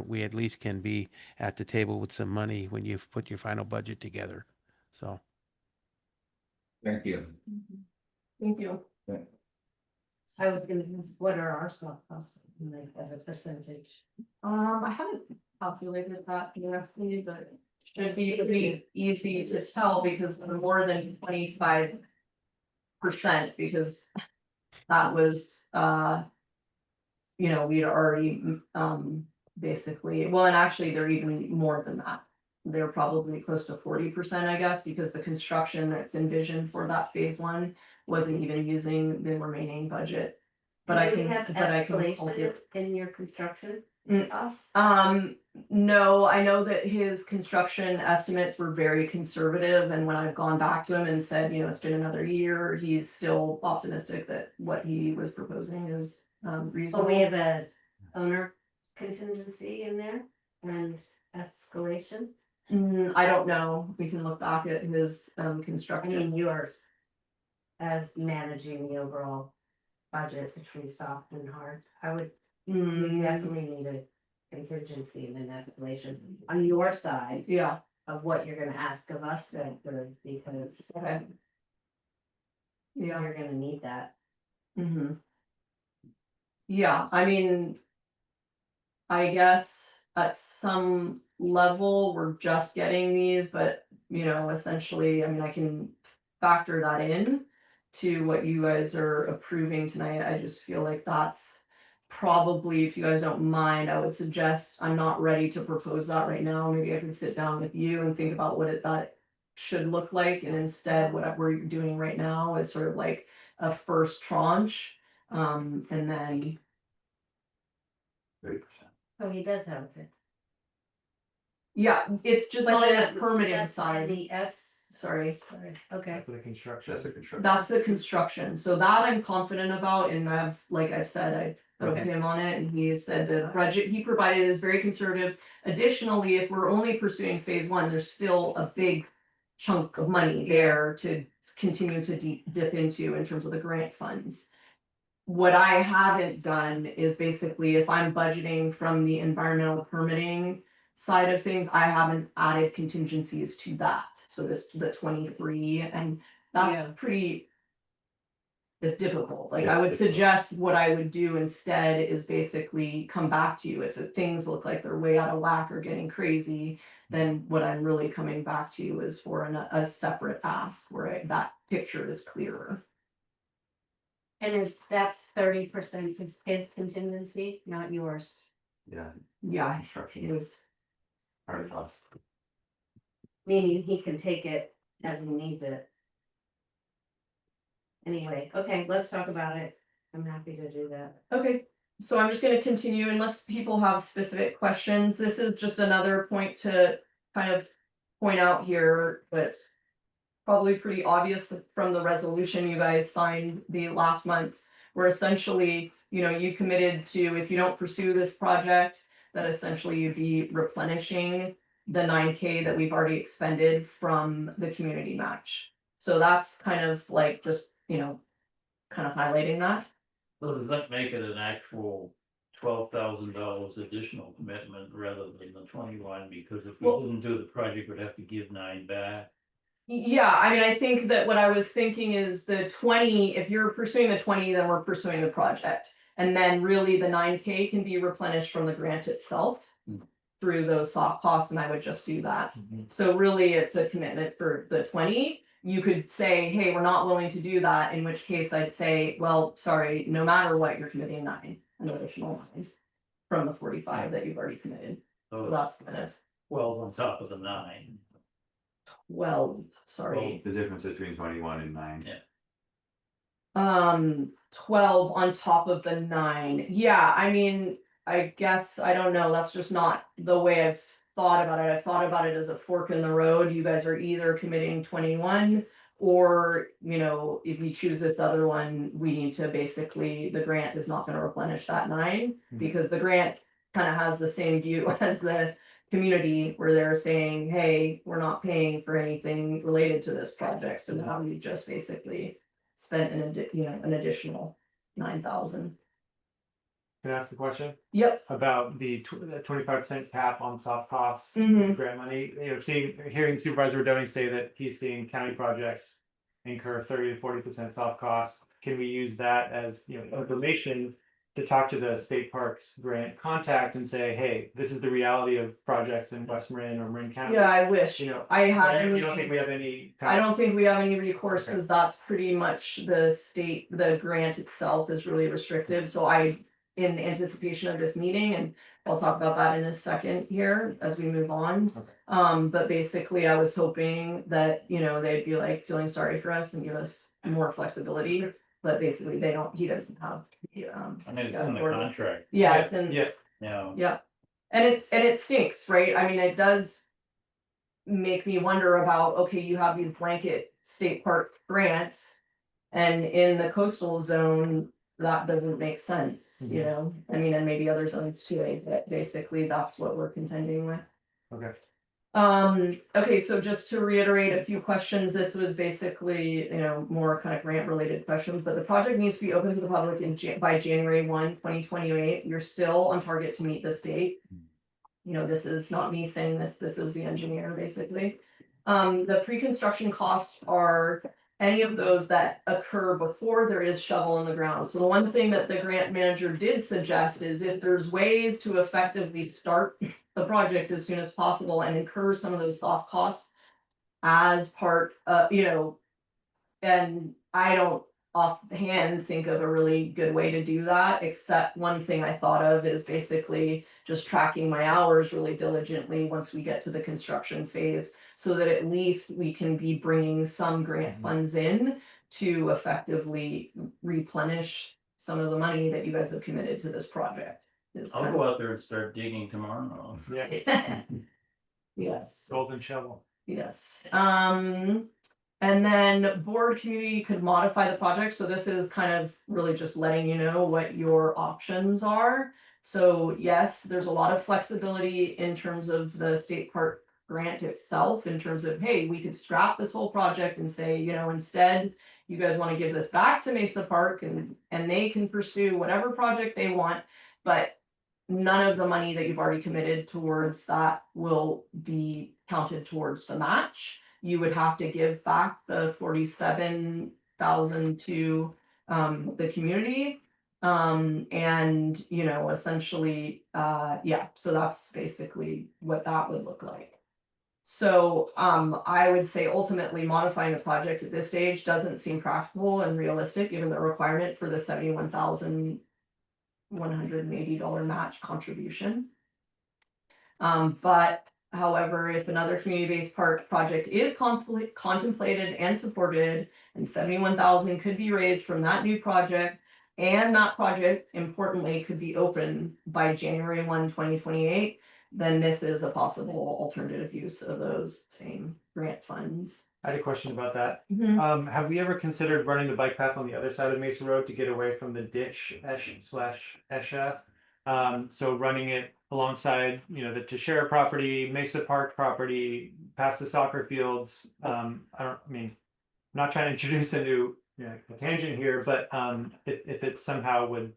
[SPEAKER 8] we at least can be at the table with some money when you've put your final budget together. So.
[SPEAKER 3] Thank you.
[SPEAKER 2] thank you.
[SPEAKER 1] I was gonna ask, what are our soft costs, like, as a percentage?
[SPEAKER 2] I haven't calculated that directly, but should be pretty easy to tell because they're more than 25%, because that was we'd already basically, well, and actually they're even more than that. They're probably close to 40%, I guess, because the construction that's envisioned for that phase one wasn't even using the remaining budget. But I
[SPEAKER 1] Do we
[SPEAKER 2] can,
[SPEAKER 1] have
[SPEAKER 2] but I can.
[SPEAKER 1] escalation in your construction
[SPEAKER 2] Mm,
[SPEAKER 1] costs?
[SPEAKER 2] No, I know that his construction estimates were very conservative, and when I've gone back to him and said, it's been another year, he's still optimistic that what he was proposing is
[SPEAKER 1] So
[SPEAKER 2] reasonable.
[SPEAKER 1] we have a owner contingency in there and escalation.
[SPEAKER 2] I don't know, we can look back at his
[SPEAKER 1] I
[SPEAKER 2] construction.
[SPEAKER 1] mean, yours as managing the overall budget between soft and hard. I would, we
[SPEAKER 2] Mm,
[SPEAKER 1] definitely need a contingency and an escalation on your side
[SPEAKER 2] yeah,
[SPEAKER 1] of what you're gonna ask of us, Bedford, because
[SPEAKER 2] okay. Yeah.
[SPEAKER 1] you're gonna need that.
[SPEAKER 2] Mm-hmm. Yeah, I mean. I guess at some level, we're just getting these, but essentially, I mean, I can factor that in to what you guys are approving tonight. I just feel like that's probably, if you guys don't mind, I would suggest, I'm not ready to propose that right now. Maybe I can sit down with you and think about what that should look like, and instead what we're doing right now is sort of like a first tranche. And then
[SPEAKER 4] 30%.
[SPEAKER 1] Oh, he does have it.
[SPEAKER 2] yeah, it's just
[SPEAKER 1] But
[SPEAKER 2] not in
[SPEAKER 1] then
[SPEAKER 2] the permitting
[SPEAKER 1] that's
[SPEAKER 2] side.
[SPEAKER 1] The
[SPEAKER 2] Sorry.
[SPEAKER 1] Okay.
[SPEAKER 5] For the construction.
[SPEAKER 4] That's a construction.
[SPEAKER 2] That's the construction, so that I'm confident about, and like I've said, I wrote
[SPEAKER 1] Okay.
[SPEAKER 2] him on it, and he said the budget he provided is very conservative. Additionally, if we're only pursuing phase one, there's still a big chunk of money there to continue to dip into in terms of the grant funds. What I haven't done is basically, if I'm budgeting from the environmental permitting side of things, I haven't added contingencies to that. So the 23, and that's
[SPEAKER 1] Yeah.
[SPEAKER 2] pretty. It's difficult. Like,
[SPEAKER 4] Yeah,
[SPEAKER 2] I would
[SPEAKER 4] it's difficult.
[SPEAKER 2] suggest what I would do instead is basically come back to you if things look like they're way out of whack or getting crazy. Then what I'm really coming back to you is for a separate ask where that picture is clearer.
[SPEAKER 1] And that's 30% his contingency, not yours.
[SPEAKER 4] Yeah,
[SPEAKER 2] Yeah, it
[SPEAKER 4] construction
[SPEAKER 2] is.
[SPEAKER 4] hard cost.
[SPEAKER 1] Meaning he can take it as he needs it. Anyway, okay, let's talk about it. I'm happy to do that.
[SPEAKER 2] Okay, so I'm just gonna continue unless people have specific questions. This is just another point to kind of point out here, but probably pretty obvious from the resolution you guys signed the last month, where essentially, you committed to, if you don't pursue this project, that essentially you'd be replenishing the 9K that we've already expended from the community match. So that's kind of like just, kind of highlighting that.
[SPEAKER 6] So does that make it an actual $12,000 additional commitment rather than the 21? Because if we
[SPEAKER 2] Well-
[SPEAKER 6] didn't do the project, we'd have to give 9 back.
[SPEAKER 2] Yeah, I mean, I think that what I was thinking is the 20, if you're pursuing the 20, then we're pursuing the project. And then really the 9K can be replenished from the grant itself through those soft costs, and I would just do that. So really, it's a commitment for the 20. You could say, hey, we're not willing to do that, in which case I'd say, well, sorry, no matter what, you're committing 9, an additional 9 from the 45 that you've already committed. So
[SPEAKER 6] So
[SPEAKER 2] that's kind of,
[SPEAKER 6] 12 on top of the 9.
[SPEAKER 2] well, sorry.
[SPEAKER 4] The difference between 21 and 9.
[SPEAKER 6] Yeah.
[SPEAKER 2] 12 on top of the 9. Yeah, I mean, I guess, I don't know, that's just not the way I've thought about it. I've thought about it as a fork in the road. You guys are either committing 21, or, if we choose this other one, we need to basically, the grant is not gonna replenish that 9, because the grant kind of has the same view as the community, where they're saying, hey, we're not paying for anything related to this project, so now we just basically spent an additional 9,000.
[SPEAKER 5] Can I ask a question
[SPEAKER 2] Yep.
[SPEAKER 5] about the 25% cap on soft costs?
[SPEAKER 2] Mhm.
[SPEAKER 5] Grant money, hearing Supervisor Rodoni say that he's seeing county projects incur 30 to 40% soft costs. Can we use that as, information to talk to the state parks grant contact and say, hey, this is the reality of projects in West Marin or Marin County?
[SPEAKER 2] Yeah, I wish I had.
[SPEAKER 5] You don't think we have any?
[SPEAKER 2] I don't think we have any recourse,
[SPEAKER 5] Okay.
[SPEAKER 2] because that's pretty much the grant itself is really restrictive, so in anticipation of this meeting, and I'll talk about that in a second here as we move on.
[SPEAKER 5] Okay.
[SPEAKER 2] But basically I was hoping that, they'd be like feeling sorry for us and give us more flexibility, but basically he doesn't have.
[SPEAKER 6] I mean, it's
[SPEAKER 2] Yeah,
[SPEAKER 6] in the
[SPEAKER 2] or-
[SPEAKER 6] contract,
[SPEAKER 2] Yeah, it's in.
[SPEAKER 5] Yeah,
[SPEAKER 2] Yeah, and it stinks, right? I mean, it does make me wonder about, okay, you have these blanket state park grants, and in the coastal zone, that doesn't make sense, I mean, and maybe other zones too, but basically that's what we're contending with.
[SPEAKER 5] okay.
[SPEAKER 2] Okay, so just to reiterate a few questions, this was basically, more kind of grant related questions, but the project needs to be open to the public by January 1, 2028. You're still on target to meet this date. This is not me saying this is the engineer, basically. The pre-construction costs are any of those that occur before there is shovel in the ground. So the one thing that the grant manager did suggest is if there's ways to effectively start the project as soon as possible and incur some of those soft costs as part, and I don't offhand think of a really good way to do that, except one thing I thought of is basically just tracking my hours really diligently once we get to the construction phase, so that at least we can be bringing some grant funds in to effectively replenish some of the money that you guys have committed to this project. Is
[SPEAKER 6] I'll
[SPEAKER 2] kind
[SPEAKER 6] go out there and start digging tomorrow.
[SPEAKER 5] Yeah,
[SPEAKER 2] of- Yes.
[SPEAKER 5] golden shovel.
[SPEAKER 2] Yes, and then board community could modify the project, so this is kind of really just letting you know what your options are. So yes, there's a lot of flexibility in terms of the state park grant itself, in terms of, hey, we could scrap this whole project and say, instead, you guys wanna give this back to Mesa Park and they can pursue whatever project they want, but none of the money that you've already committed towards that will be counted towards the match. You would have to give back the 47,000 to the community. And essentially, so that's basically what that would look like. So I would say ultimately modifying the project at this stage doesn't seem practical and realistic, given the requirement for the $71,180 match contribution. But However, if another community-based park project is contemplated and supported, and 71,000 could be raised from that new project, and that project importantly could be open by January 1, 2028, then this is a possible alternative use of those same grant funds.
[SPEAKER 5] I had a question about that.
[SPEAKER 2] Mhm.
[SPEAKER 5] Have we ever considered running the bike path on the other side of Mesa Road to get away from the ditch Esha? So running it alongside, the Teixeira property, Mesa Park property, past the soccer fields. I mean, I'm not trying to introduce a new, a tangent here, but if it somehow would,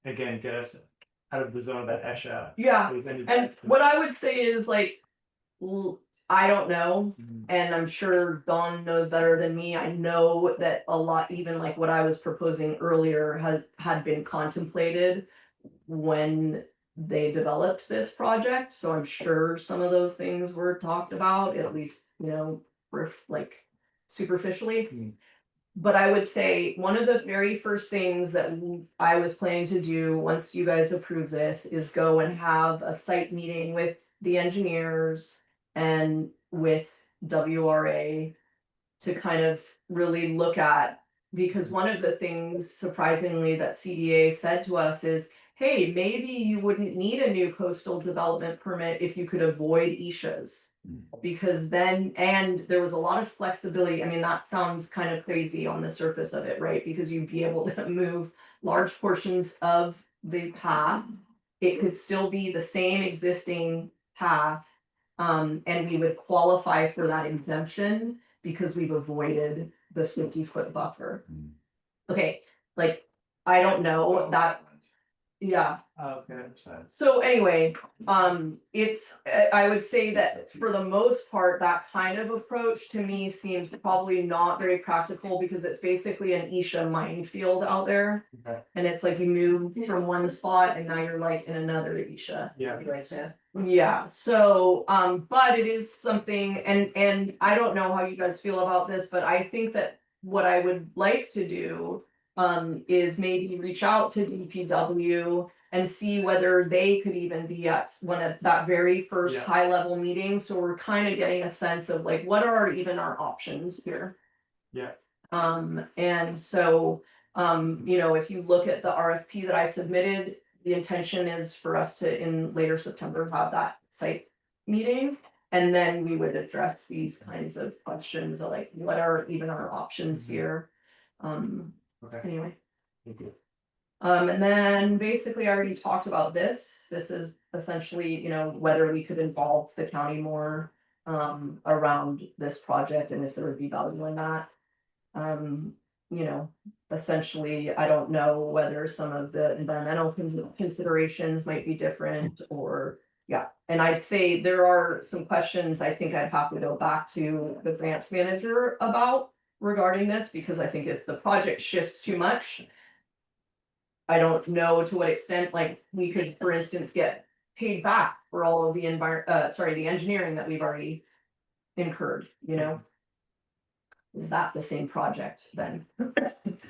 [SPEAKER 5] again, get us out of the zone of that Esha.
[SPEAKER 2] Yeah,
[SPEAKER 5] with any-
[SPEAKER 2] and what I would say is like, I don't know,
[SPEAKER 5] Mhm.
[SPEAKER 2] and I'm sure Dawn knows better than me. I know that a lot, even like what I was proposing earlier, had been contemplated when they developed this project. So I'm sure some of those things were talked about, at least, like superficially.
[SPEAKER 5] Mm.
[SPEAKER 2] But I would say one of the very first things that I was planning to do once you guys approve this is go and have a site meeting with the engineers and with WRA to kind of really look at, because one of the things surprisingly that CDA said to us is, hey, maybe you wouldn't need a new coastal development permit if you could avoid ISHAs. Because then, and there was a lot of flexibility. I mean, that sounds kind of crazy on the surface of it, right? Because you'd be able to move large portions of the path. It could still be the same existing path. And we would qualify for that exemption because we've avoided the 50-foot buffer.
[SPEAKER 3] Hmm.
[SPEAKER 2] Okay, like, I don't know that, yeah.
[SPEAKER 5] Okay, I understand.
[SPEAKER 2] So anyway, I would say that for the most part, that kind of approach to me seems probably not very practical because it's basically an Isha minefield out there.
[SPEAKER 5] Okay.
[SPEAKER 2] And it's like you move from one spot and now you're like in another Isha.
[SPEAKER 5] Yeah.
[SPEAKER 2] Yeah, so, but it is something, and I don't know how you guys feel about this, but I think that what I would like to do. Is maybe reach out to DPW and see whether they could even be at one of that very first
[SPEAKER 5] Yeah.
[SPEAKER 2] high level meeting, so we're kind of getting a sense of like, what are even our options here?
[SPEAKER 5] Yeah.
[SPEAKER 2] And so, if you look at the RFP that I submitted, the intention is for us to, in later September, have that site meeting. And then we would address these kinds of questions of like, what are even our options
[SPEAKER 5] Mhm.
[SPEAKER 2] here?
[SPEAKER 5] Okay.
[SPEAKER 2] Anyway.
[SPEAKER 5] Thank you.
[SPEAKER 2] And then basically I already talked about this. This is essentially, whether we could involve the county more around this project and if there would be value in that. Essentially, I don't know whether some of the environmental considerations might be different or, yeah. And I'd say there are some questions I think I'd have to go back to the grants manager about regarding this, because I think if the project shifts too much, I don't know to what extent, like, we could, for instance, get paid back for all of the the engineering that we've already incurred, Is that the same project then?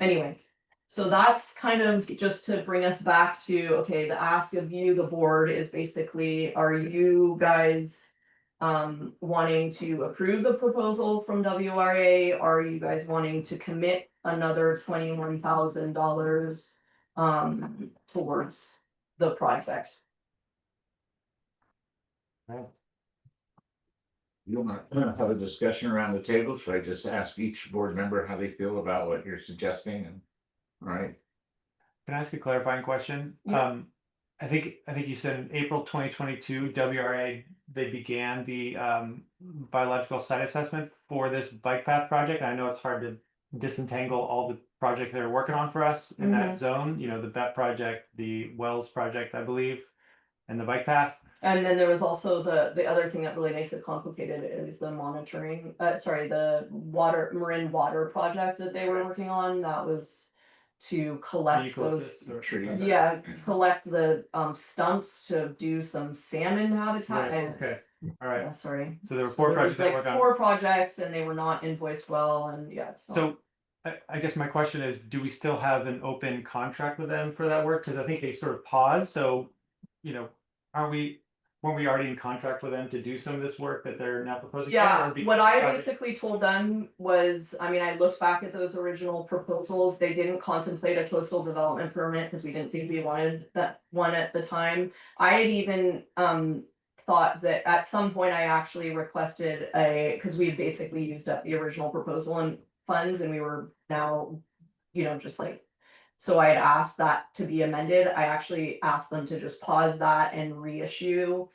[SPEAKER 2] Anyway, so that's kind of just to bring us back to, okay, the ask of you, the board, is basically, are you guys wanting to approve the proposal from WRA? Are you guys wanting to commit another $21,000 towards the project?
[SPEAKER 3] You want to have a discussion around the table? Should I just ask each board member how they feel about what you're suggesting? And all right,
[SPEAKER 5] Can I ask a clarifying question?
[SPEAKER 2] Yeah.
[SPEAKER 5] I think you said in April 2022, WRA, they began the biological site assessment for this bike path project. I know it's hard to disentangle all the projects they're working on for us in that zone, the BET project, the Wells project, I believe, and the bike path.
[SPEAKER 2] And then there was also the other thing that really makes it complicated is the monitoring, the Marin water project that they were working on. That was to collect those, collect the stumps to do some salmon habitat.
[SPEAKER 5] Right, okay, all right.
[SPEAKER 2] Yeah, sorry.
[SPEAKER 5] So there were
[SPEAKER 2] So
[SPEAKER 5] four
[SPEAKER 2] there
[SPEAKER 5] projects
[SPEAKER 2] was
[SPEAKER 5] that
[SPEAKER 2] like
[SPEAKER 5] work on.
[SPEAKER 2] 4 projects and they were not invoiced well, and yeah, it's not.
[SPEAKER 5] So I guess my question is, do we still have an open contract with them for that work? Because I think they sort of paused, so, aren't we, weren't we already in contract with them to do some of this work that they're now proposing?
[SPEAKER 2] Yeah,
[SPEAKER 5] Or because
[SPEAKER 2] what I
[SPEAKER 5] the project-
[SPEAKER 2] basically told them was, I mean, I looked back at those original proposals, they didn't contemplate a coastal development permit, because we didn't think we wanted that one at the time. I had even, thought that at some point I actually requested because we had basically used up the original proposal and funds, and we were now, just like. So I had asked that to be amended, I actually asked them to just pause that and reissue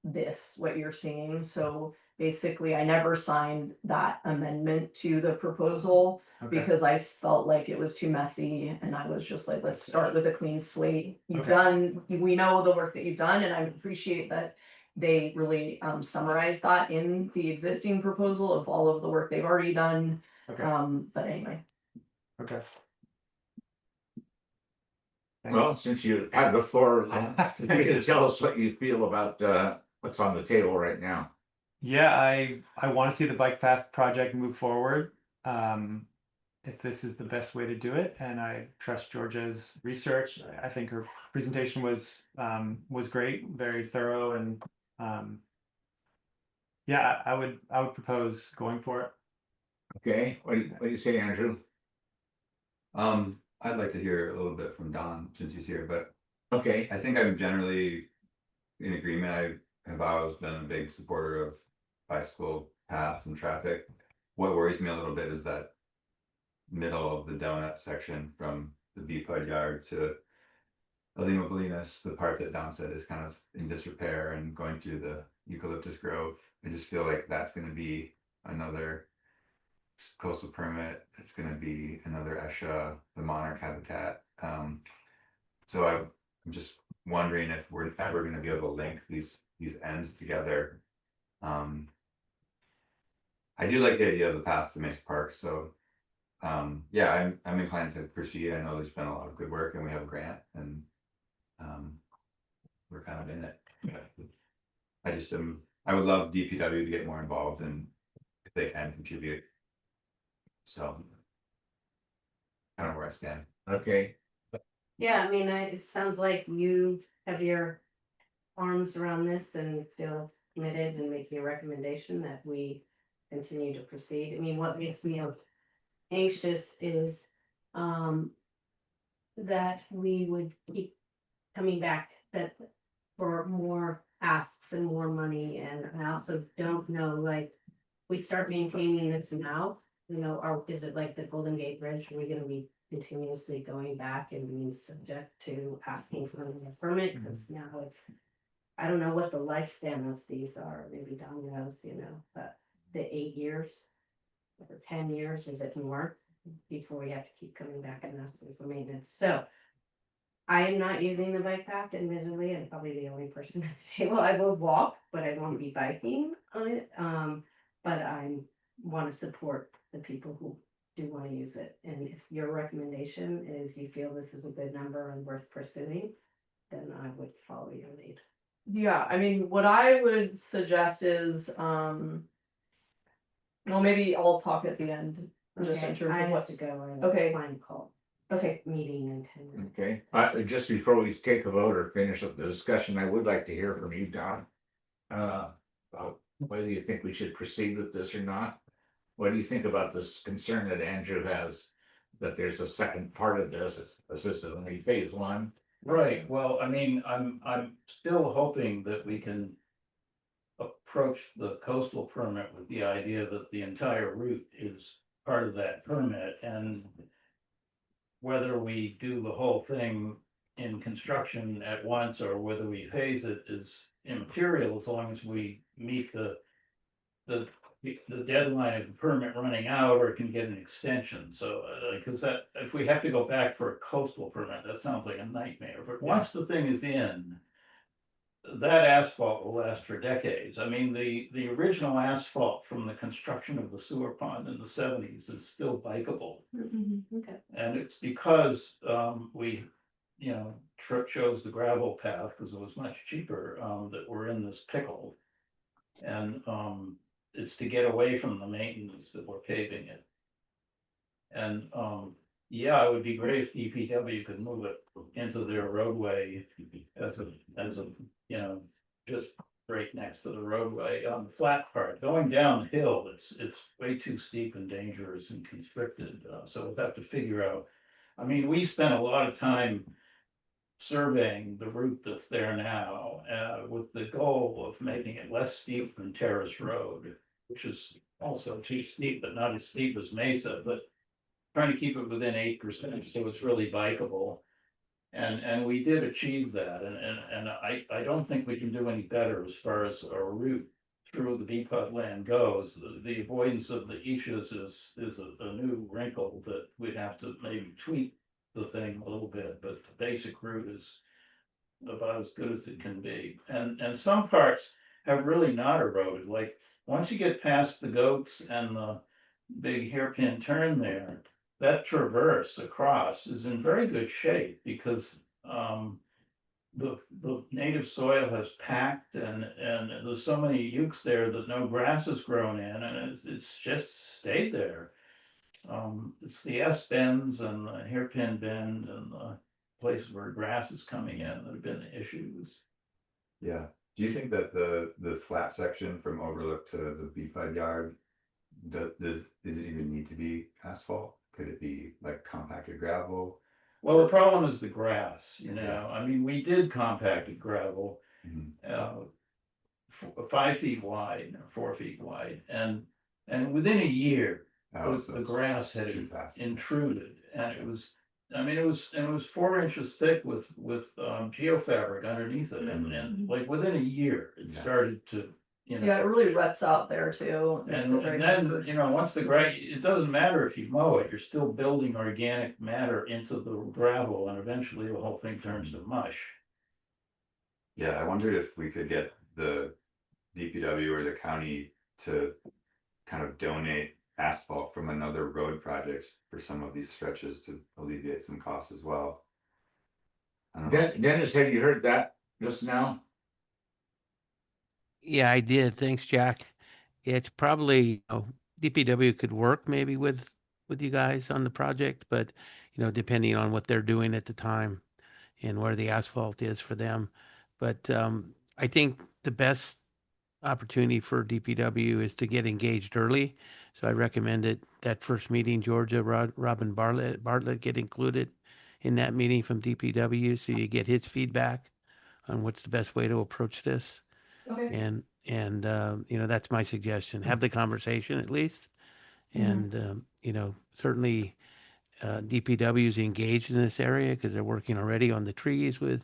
[SPEAKER 2] this, what you're seeing, so basically I never signed that amendment to the proposal.
[SPEAKER 5] Okay.
[SPEAKER 2] Because I felt like it was too messy, and I was just like, let's start with a clean slate.
[SPEAKER 5] Okay.
[SPEAKER 2] We know the work that you've done, and I appreciate that they really summarized that in the existing proposal of all of the work they've already done.
[SPEAKER 5] Okay,
[SPEAKER 2] But anyway.
[SPEAKER 5] okay. Thanks.
[SPEAKER 3] Well, since you have the floor, you can tell us what you feel about what's on the table right now.
[SPEAKER 5] Yeah, I want to see the bike path project move forward. If this is the best way to do it, and I trust Georgia's research. I think her presentation was great, very thorough, and yeah, I would propose going for it.
[SPEAKER 3] Okay, what do you say, Andrew?
[SPEAKER 4] I'd like to hear a little bit from Don since he's here, but
[SPEAKER 3] Okay,
[SPEAKER 4] I think I'm generally in agreement. I have always been a big supporter of bicycle paths and traffic. What worries me a little bit is that middle of the donut section from the BPUD yard to Lima Bolinas, the part that Don said is kind of in disrepair and going through the eucalyptus grove. I just feel like that's going to be another coastal permit. It's going to be another ESHA, the monarch habitat. So I'm just wondering if we're ever going to be able to link these ends together. I do like the idea of the path to Mesa Park, so yeah, I'm inclined to proceed. I know there's been a lot of good work, and we have a grant, and we're kind of in it. I just I would love DPW to get more involved, and if they can contribute. So I don't know where I stand.
[SPEAKER 3] okay,
[SPEAKER 1] Yeah, I mean, it sounds like you have your arms around this and feel committed and making a recommendation that we continue to proceed. I mean, what makes me anxious is that we would keep coming back that for more asks and more money, and I also don't know, like, we start maintaining this now, or is it like the Golden Gate Bridge, are we gonna be continuously going back and being subject to asking for a permit, because now it's, I don't know what the lifespan of these are, maybe Don knows, but the 8 years or 10 years, is it more before we have to keep coming back and asking for maintenance? So I am not using the bike path, admittedly. I'm probably the only person at the table. I will walk, but I won't be biking on it. But I want to support the people who do want to use it. And if your recommendation is you feel this is a good number and worth pursuing, then I would follow your lead.
[SPEAKER 2] Yeah, I mean, what I would suggest is, well, maybe I'll talk at the end, just in
[SPEAKER 1] Okay,
[SPEAKER 2] terms
[SPEAKER 1] I
[SPEAKER 2] of
[SPEAKER 1] have
[SPEAKER 2] what,
[SPEAKER 1] to go. I have
[SPEAKER 2] Okay.
[SPEAKER 1] a final call.
[SPEAKER 2] okay,
[SPEAKER 1] Meeting in 10 minutes.
[SPEAKER 3] okay. Just before we take a vote or finish up the discussion, I would like to hear from you, Don. About whether you think we should proceed with this or not. What do you think about this concern that Andrew has? That there's a second part of this, this is only phase one.
[SPEAKER 6] Right, well, I mean, I'm still hoping that we can approach the coastal permit with the idea that the entire route is part of that permit, and whether we do the whole thing in construction at once or whether we phase it is immaterial, as long as we meet the deadline of the permit running out or can get an extension. So, because that, if we have to go back for a coastal permit, that sounds like a nightmare. But once the thing is in, that asphalt will last for decades. I mean, the original asphalt from the construction of the sewer pond in the 70s is still bikeable.
[SPEAKER 1] Okay.
[SPEAKER 6] And it's because we, chose the gravel path because it was much cheaper, that we're in this pickle. And it's to get away from the maintenance that we're paving it. And yeah, it would be great if DPW could move it into their roadway as a, just right next to the roadway on the flat part. Going downhill, it's way too steep and dangerous and constricted, so we'll have to figure out. I mean, we spent a lot of time surveying the route that's there now, with the goal of making it less steep than Terrace Road, which is also too steep, but not as steep as Mesa, but trying to keep it within 8%, so it's really bikeable. And we did achieve that, and I don't think we can do any better as far as our route through the BPUD land goes. The avoidance of the issues is a new wrinkle that we'd have to maybe tweak the thing a little bit, but the basic route is about as good as it can be. And some parts have really not eroded, like, once you get past the goats and the big hairpin turn there, that traverse across is in very good shape because the native soil has packed and there's so many ukes there that no grass has grown in, and it's just stayed there. It's the S bends and the hairpin bend and the places where grass is coming in that have been issues.
[SPEAKER 4] Yeah, do you think that the flat section from Overlook to the BPUD yard, does it even need to be asphalt? Could it be like compacted gravel?
[SPEAKER 6] Well, the problem is the grass, you know,
[SPEAKER 4] Yeah.
[SPEAKER 6] I mean, we did compacted gravel,
[SPEAKER 4] Mhm.
[SPEAKER 6] 5 feet wide, or 4 feet wide, and within a year,
[SPEAKER 4] Oh,
[SPEAKER 6] the
[SPEAKER 4] so it's
[SPEAKER 6] grass had
[SPEAKER 4] too fast.
[SPEAKER 6] intruded, and it was, I mean, it was 4 inches thick with geofabric underneath it, and like within a year, it
[SPEAKER 4] Yeah.
[SPEAKER 6] started to, you know.
[SPEAKER 2] Yeah, it really ruts out there too. Makes it very
[SPEAKER 6] And
[SPEAKER 2] hard
[SPEAKER 6] then,
[SPEAKER 2] to-
[SPEAKER 6] you know, once the it doesn't matter if you mow it, you're still building organic matter into the gravel, and eventually the whole thing turns to mush.
[SPEAKER 4] Yeah, I wondered if we could get the DPW or the county to kind of donate asphalt from another road project for some of these stretches to alleviate some costs as well. I don't know.
[SPEAKER 3] Dennis, have you heard that just now?
[SPEAKER 8] Yeah, I did. Thanks, Jack. It's probably, DPW could work maybe with you guys on the project, but depending on what they're doing at the time and where the asphalt is for them. But I think the best opportunity for DPW is to get engaged early. So I recommend that first meeting, Georgia, Robin Bartlett get included in that meeting from DPW, so you get his feedback on what's the best way to approach this.
[SPEAKER 2] Okay.
[SPEAKER 8] And that's my suggestion. Have the conversation at least.
[SPEAKER 2] Mhm.
[SPEAKER 8] And certainly DPW is engaged in this area because they're working already on the trees with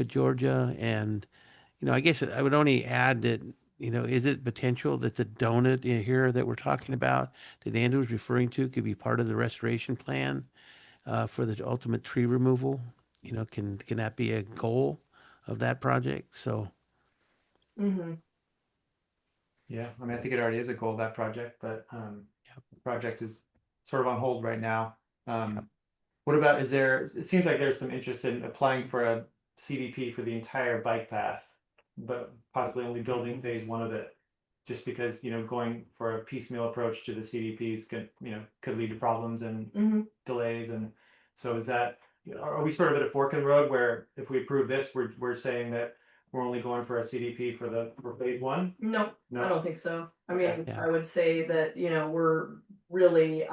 [SPEAKER 8] Georgia. And I guess I would only add that is it potential that the donut in here that we're talking about that Andrew was referring to could be part of the restoration plan for the ultimate tree removal? Can that be a goal of that project? So.
[SPEAKER 2] Mhm.
[SPEAKER 5] Yeah, I mean, I think it already is a goal of that project, but the project is sort of on hold right now. What about, it seems like there's some interest in applying for a CDP for the entire bike path, but possibly only building phase 1 of it. Just because, going for a piecemeal approach to the CDPs could lead to problems and
[SPEAKER 2] Mhm.
[SPEAKER 5] delays. And so is that, are we sort of at a fork in the road where if we approve this, we're saying that we're only going for a CDP for phase 1?
[SPEAKER 2] Nope,
[SPEAKER 5] No.
[SPEAKER 2] I don't think so. I
[SPEAKER 5] Okay.
[SPEAKER 2] mean,
[SPEAKER 8] Yeah.
[SPEAKER 2] I would say that, we're really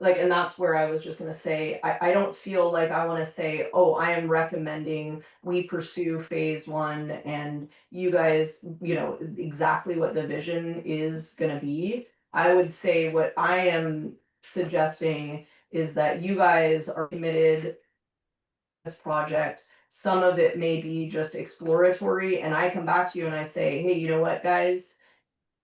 [SPEAKER 2] like, and that's where I was just gonna say, I don't feel like I wanna say, oh, I am recommending we pursue phase 1 and you guys, exactly what the vision is gonna be. I would say what I am suggesting is that you guys are committed to this project. Some of it may be just exploratory, and I come back to you and I say, hey, you know what, guys?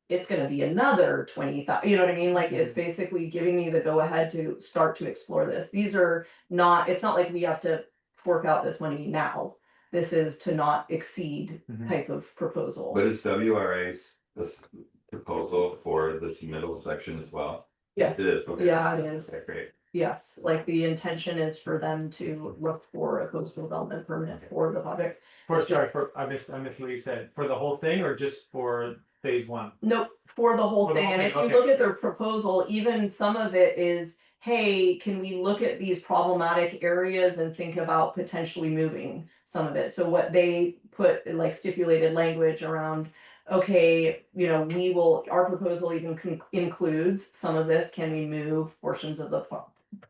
[SPEAKER 2] It's gonna be another 20,000, you know what I mean? Like, it's basically giving me the go ahead to start to explore this. These are not, it's not like we have to fork out this money now. This is to not exceed
[SPEAKER 5] Mhm.
[SPEAKER 2] type of proposal.
[SPEAKER 4] But is WRA's this proposal for this middle section as well?
[SPEAKER 2] Yes,
[SPEAKER 4] It is, okay.
[SPEAKER 2] yeah, it is.
[SPEAKER 4] Okay, great.
[SPEAKER 2] Yes, like the intention is for them to look for a coastal development permit for the project.
[SPEAKER 5] I missed what you said. For the whole thing or just for phase 1?
[SPEAKER 2] Nope, for the whole
[SPEAKER 5] For the
[SPEAKER 2] thing,
[SPEAKER 5] whole
[SPEAKER 2] and
[SPEAKER 5] thing,
[SPEAKER 2] if you
[SPEAKER 5] okay.
[SPEAKER 2] look at their proposal, even some of it is, hey, can we look at these problematic areas and think about potentially moving some of it? So what they put like stipulated language around, okay, you know, our proposal even includes some of this, can we move portions of the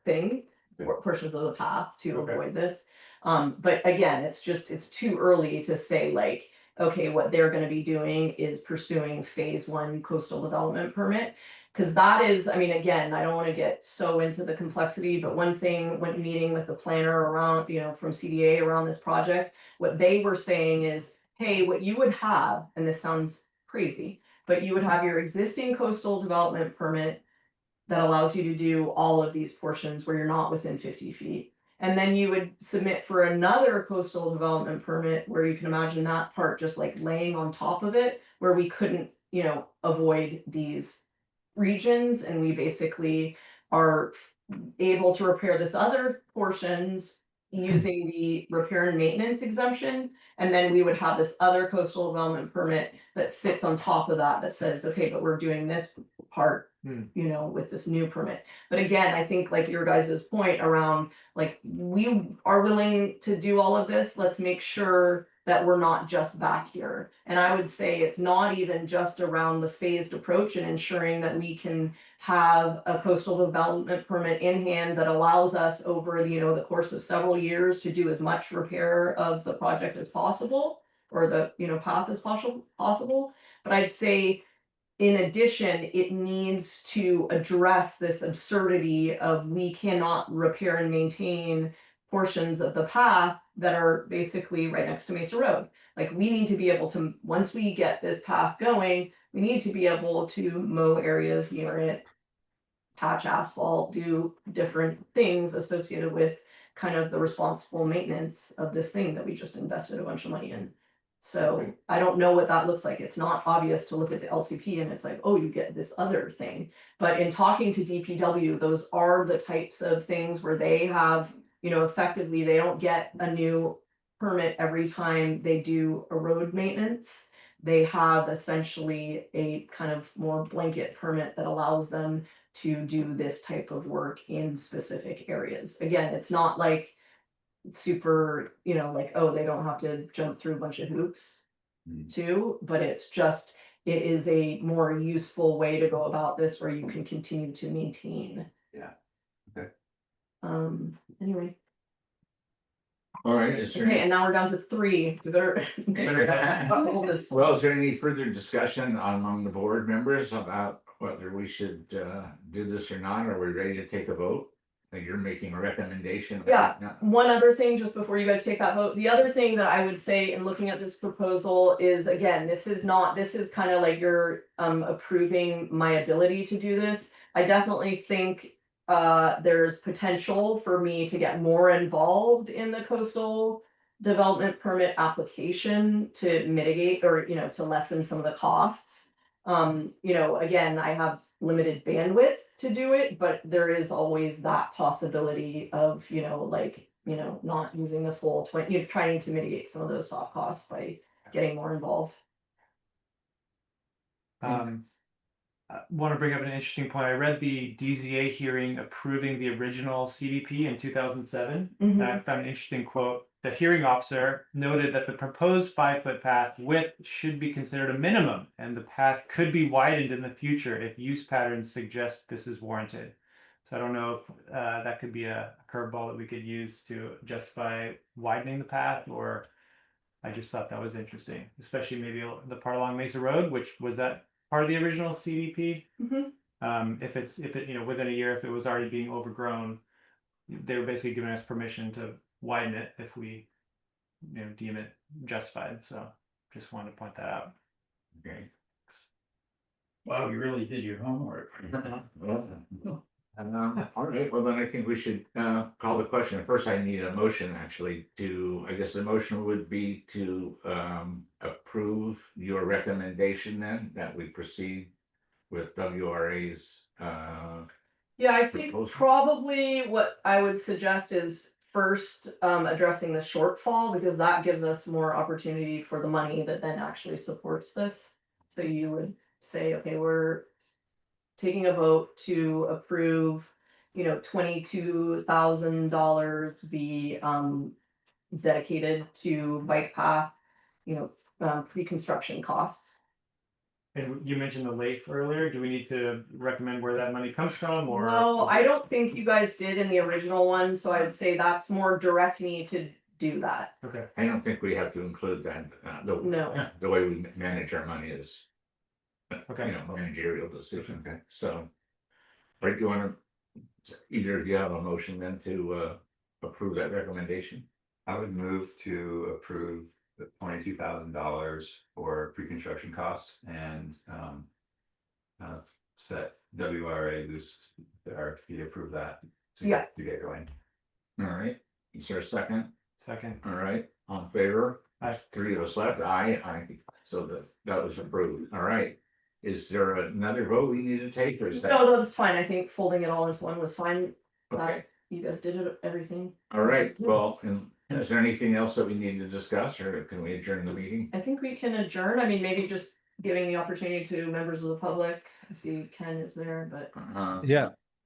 [SPEAKER 2] thing, or portions of the path to
[SPEAKER 5] Okay.
[SPEAKER 2] avoid this? But again, it's too early to say like, okay, what they're gonna be doing is pursuing phase one coastal development permit. Cause that is, I mean, again, I don't wanna get so into the complexity, but one thing when meeting with the planner around, you know, from CDA around this project, what they were saying is, hey, what you would have, and this sounds crazy, but you would have your existing coastal development permit that allows you to do all of these portions where you're not within 50 feet. And then you would submit for another coastal development permit where you can imagine that part just like laying on top of it, where we couldn't, you know, avoid these regions, and we basically are able to repair this other portions using the repair and maintenance exemption. And then we would have this other coastal development permit that sits on top of that, that says, okay, but we're doing this part, you know, with this new permit. But again, I think like your guys' point around, like, we are willing to do all of this, let's make sure that we're not just back here. And I would say it's not even just around the phased approach and ensuring that we can have a coastal development permit in hand that allows us over the, you know, the course of several years to do as much repair of the project as possible, or the, you know, path as possible. But I'd say in addition, it needs to address this absurdity of we cannot repair and maintain portions of the path that are basically right next to Mesa Road. Like, we need to be able to, once we get this path going, we need to be able to mow areas near it, patch asphalt, do different things associated with kind of the responsible maintenance of this thing that we just invested a bunch of money in. So I don't know what that looks like. It's not obvious to look at the LCP and it's like, oh, you get this other thing. But in talking to DPW, those are the types of things where they have, you know, effectively, they don't get a new permit every time they do a road maintenance. They have essentially a kind of more blanket permit that allows them to do this type of work in specific areas. Again, it's not like super, you know, like, oh, they don't have to jump through a bunch of hoops too, but it's just, it is a more useful way to go about this where you can continue to maintain.
[SPEAKER 4] Yeah. Okay.
[SPEAKER 2] Anyway,
[SPEAKER 3] All right, is there
[SPEAKER 2] okay,
[SPEAKER 3] any,
[SPEAKER 2] and now we're down to 3. We better hold this.
[SPEAKER 3] well, is there any further discussion among the board members about whether we should do this or not? Are we ready to take a vote? Like, you're making a recommendation?
[SPEAKER 2] Yeah.
[SPEAKER 3] No.
[SPEAKER 2] One other thing, just before you guys take that vote, the other thing that I would say in looking at this proposal is, again, this is kind of like you're approving my ability to do this. I definitely think there's potential for me to get more involved in the coastal development permit application to mitigate, or, you know, to lessen some of the costs. You know, again, I have limited bandwidth to do it, but there is always that possibility of, you know, like, you know, not using the full 20, you're trying to mitigate some of those soft costs by getting more involved.
[SPEAKER 5] I want to bring up an interesting point. I read the DZA hearing approving the original CDP in 2007. And I found an interesting quote. The hearing officer noted that the proposed 5-foot path width should be considered a minimum, and the path could be widened in the future if use patterns suggest this is warranted. So I don't know if that could be a curveball that we could use to justify widening the path, or I just thought that was interesting, especially maybe the part along Mesa Road, which was that part of the original CDP. If it, you know, within a year, if it was already being overgrown, they were basically giving us permission to widen it if we, you know, deem it justified. So just wanted to point that out.
[SPEAKER 3] Okay.
[SPEAKER 6] Wow, you really did your homework.
[SPEAKER 3] All right, well, then I think we should call the question. First, I need a motion actually to, I guess the motion would be to approve your recommendation then that we proceed with WRA's
[SPEAKER 2] Yeah, I think
[SPEAKER 3] proposal.
[SPEAKER 2] probably what I would suggest is first addressing the shortfall, because that gives us more opportunity for the money that then actually supports this. So you would say, okay, we're taking a vote to approve $22,000 be dedicated to bike path, pre-construction costs.
[SPEAKER 5] And you mentioned the lake earlier. Do we need to recommend where that money comes from or?
[SPEAKER 2] No, I don't think you guys did in the original one, so I would say that's more direct me to do that.
[SPEAKER 5] Okay,
[SPEAKER 3] I don't think we have to include that,
[SPEAKER 2] No.
[SPEAKER 3] the way we manage our money is.
[SPEAKER 5] Okay.
[SPEAKER 3] Managerial decision,
[SPEAKER 4] Okay.
[SPEAKER 3] so. Right, do you wanna, either of you have a motion then to approve that recommendation?
[SPEAKER 4] I would move to approve the $22,000 for pre-construction costs and set WRA loose the RFP, approve that.
[SPEAKER 2] Yeah.
[SPEAKER 4] To get going.
[SPEAKER 3] All right, is there a second?
[SPEAKER 5] second.
[SPEAKER 3] All right, on favor?
[SPEAKER 5] Aye.
[SPEAKER 3] 3 of us left, aye, so that was approved, all right. Is there another vote we need to take, or is that?
[SPEAKER 2] No, that's fine. I think folding it all into one was fine.
[SPEAKER 3] Okay,
[SPEAKER 2] You guys did everything.
[SPEAKER 3] all right, well, and is there anything else that we need to discuss, or can we adjourn the meeting?
[SPEAKER 2] I think we can adjourn. I mean, maybe just giving the opportunity to members of the public. I see Ken is there, but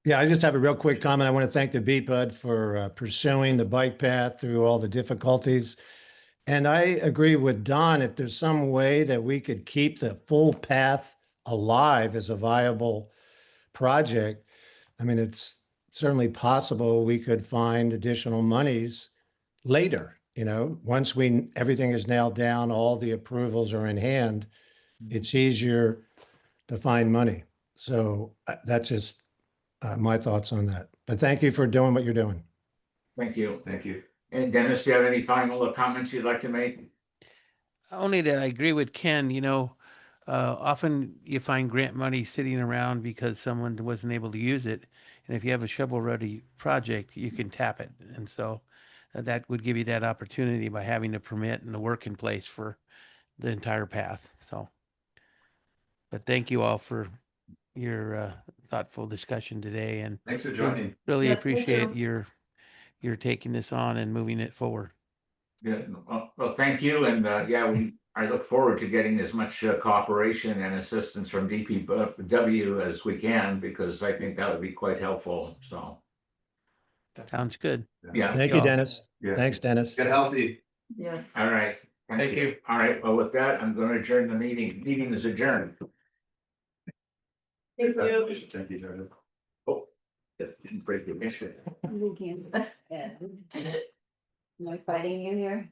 [SPEAKER 9] Yeah, I just have a real quick comment. I want to thank the BPUD for pursuing the bike path through all the difficulties. And I agree with Don, if there's some way that we could keep the full path alive as a viable project, I mean, it's certainly possible we could find additional monies later, once everything is nailed down, all the approvals are in hand, it's easier to find money. So that's just my thoughts on that. But thank you for doing what you're doing.
[SPEAKER 3] Thank you.
[SPEAKER 4] Thank you.
[SPEAKER 3] And Dennis, do you have any final comments you'd like to make?
[SPEAKER 8] Only that I agree with Ken, often you find grant money sitting around because someone wasn't able to use it. And if you have a shovel-ready project, you can tap it. And so that would give you that opportunity by having the permit and the work in place for the entire path. So, but thank you all for your thoughtful discussion today, and
[SPEAKER 4] Thanks for joining.
[SPEAKER 8] really
[SPEAKER 2] Yes, thank
[SPEAKER 8] appreciate
[SPEAKER 2] you.
[SPEAKER 8] your taking this on and moving it forward.
[SPEAKER 3] Yeah, well, thank you, and I look forward to getting as much cooperation and assistance from DPW as we can, because I think that would be quite helpful, so,
[SPEAKER 8] Sounds good.
[SPEAKER 3] yeah.
[SPEAKER 9] Thank you,
[SPEAKER 8] y'all.
[SPEAKER 9] Dennis.
[SPEAKER 4] Yeah.
[SPEAKER 9] Thanks, Dennis.
[SPEAKER 4] Get healthy.
[SPEAKER 2] yes.
[SPEAKER 3] All right.
[SPEAKER 5] Thank you.
[SPEAKER 3] All right, well, with that, I'm gonna adjourn the meeting. Meeting is adjourned.
[SPEAKER 2] Thank you.
[SPEAKER 4] Thank you, Jordan.
[SPEAKER 3] Didn't break your mission.
[SPEAKER 7] Am I fighting you here?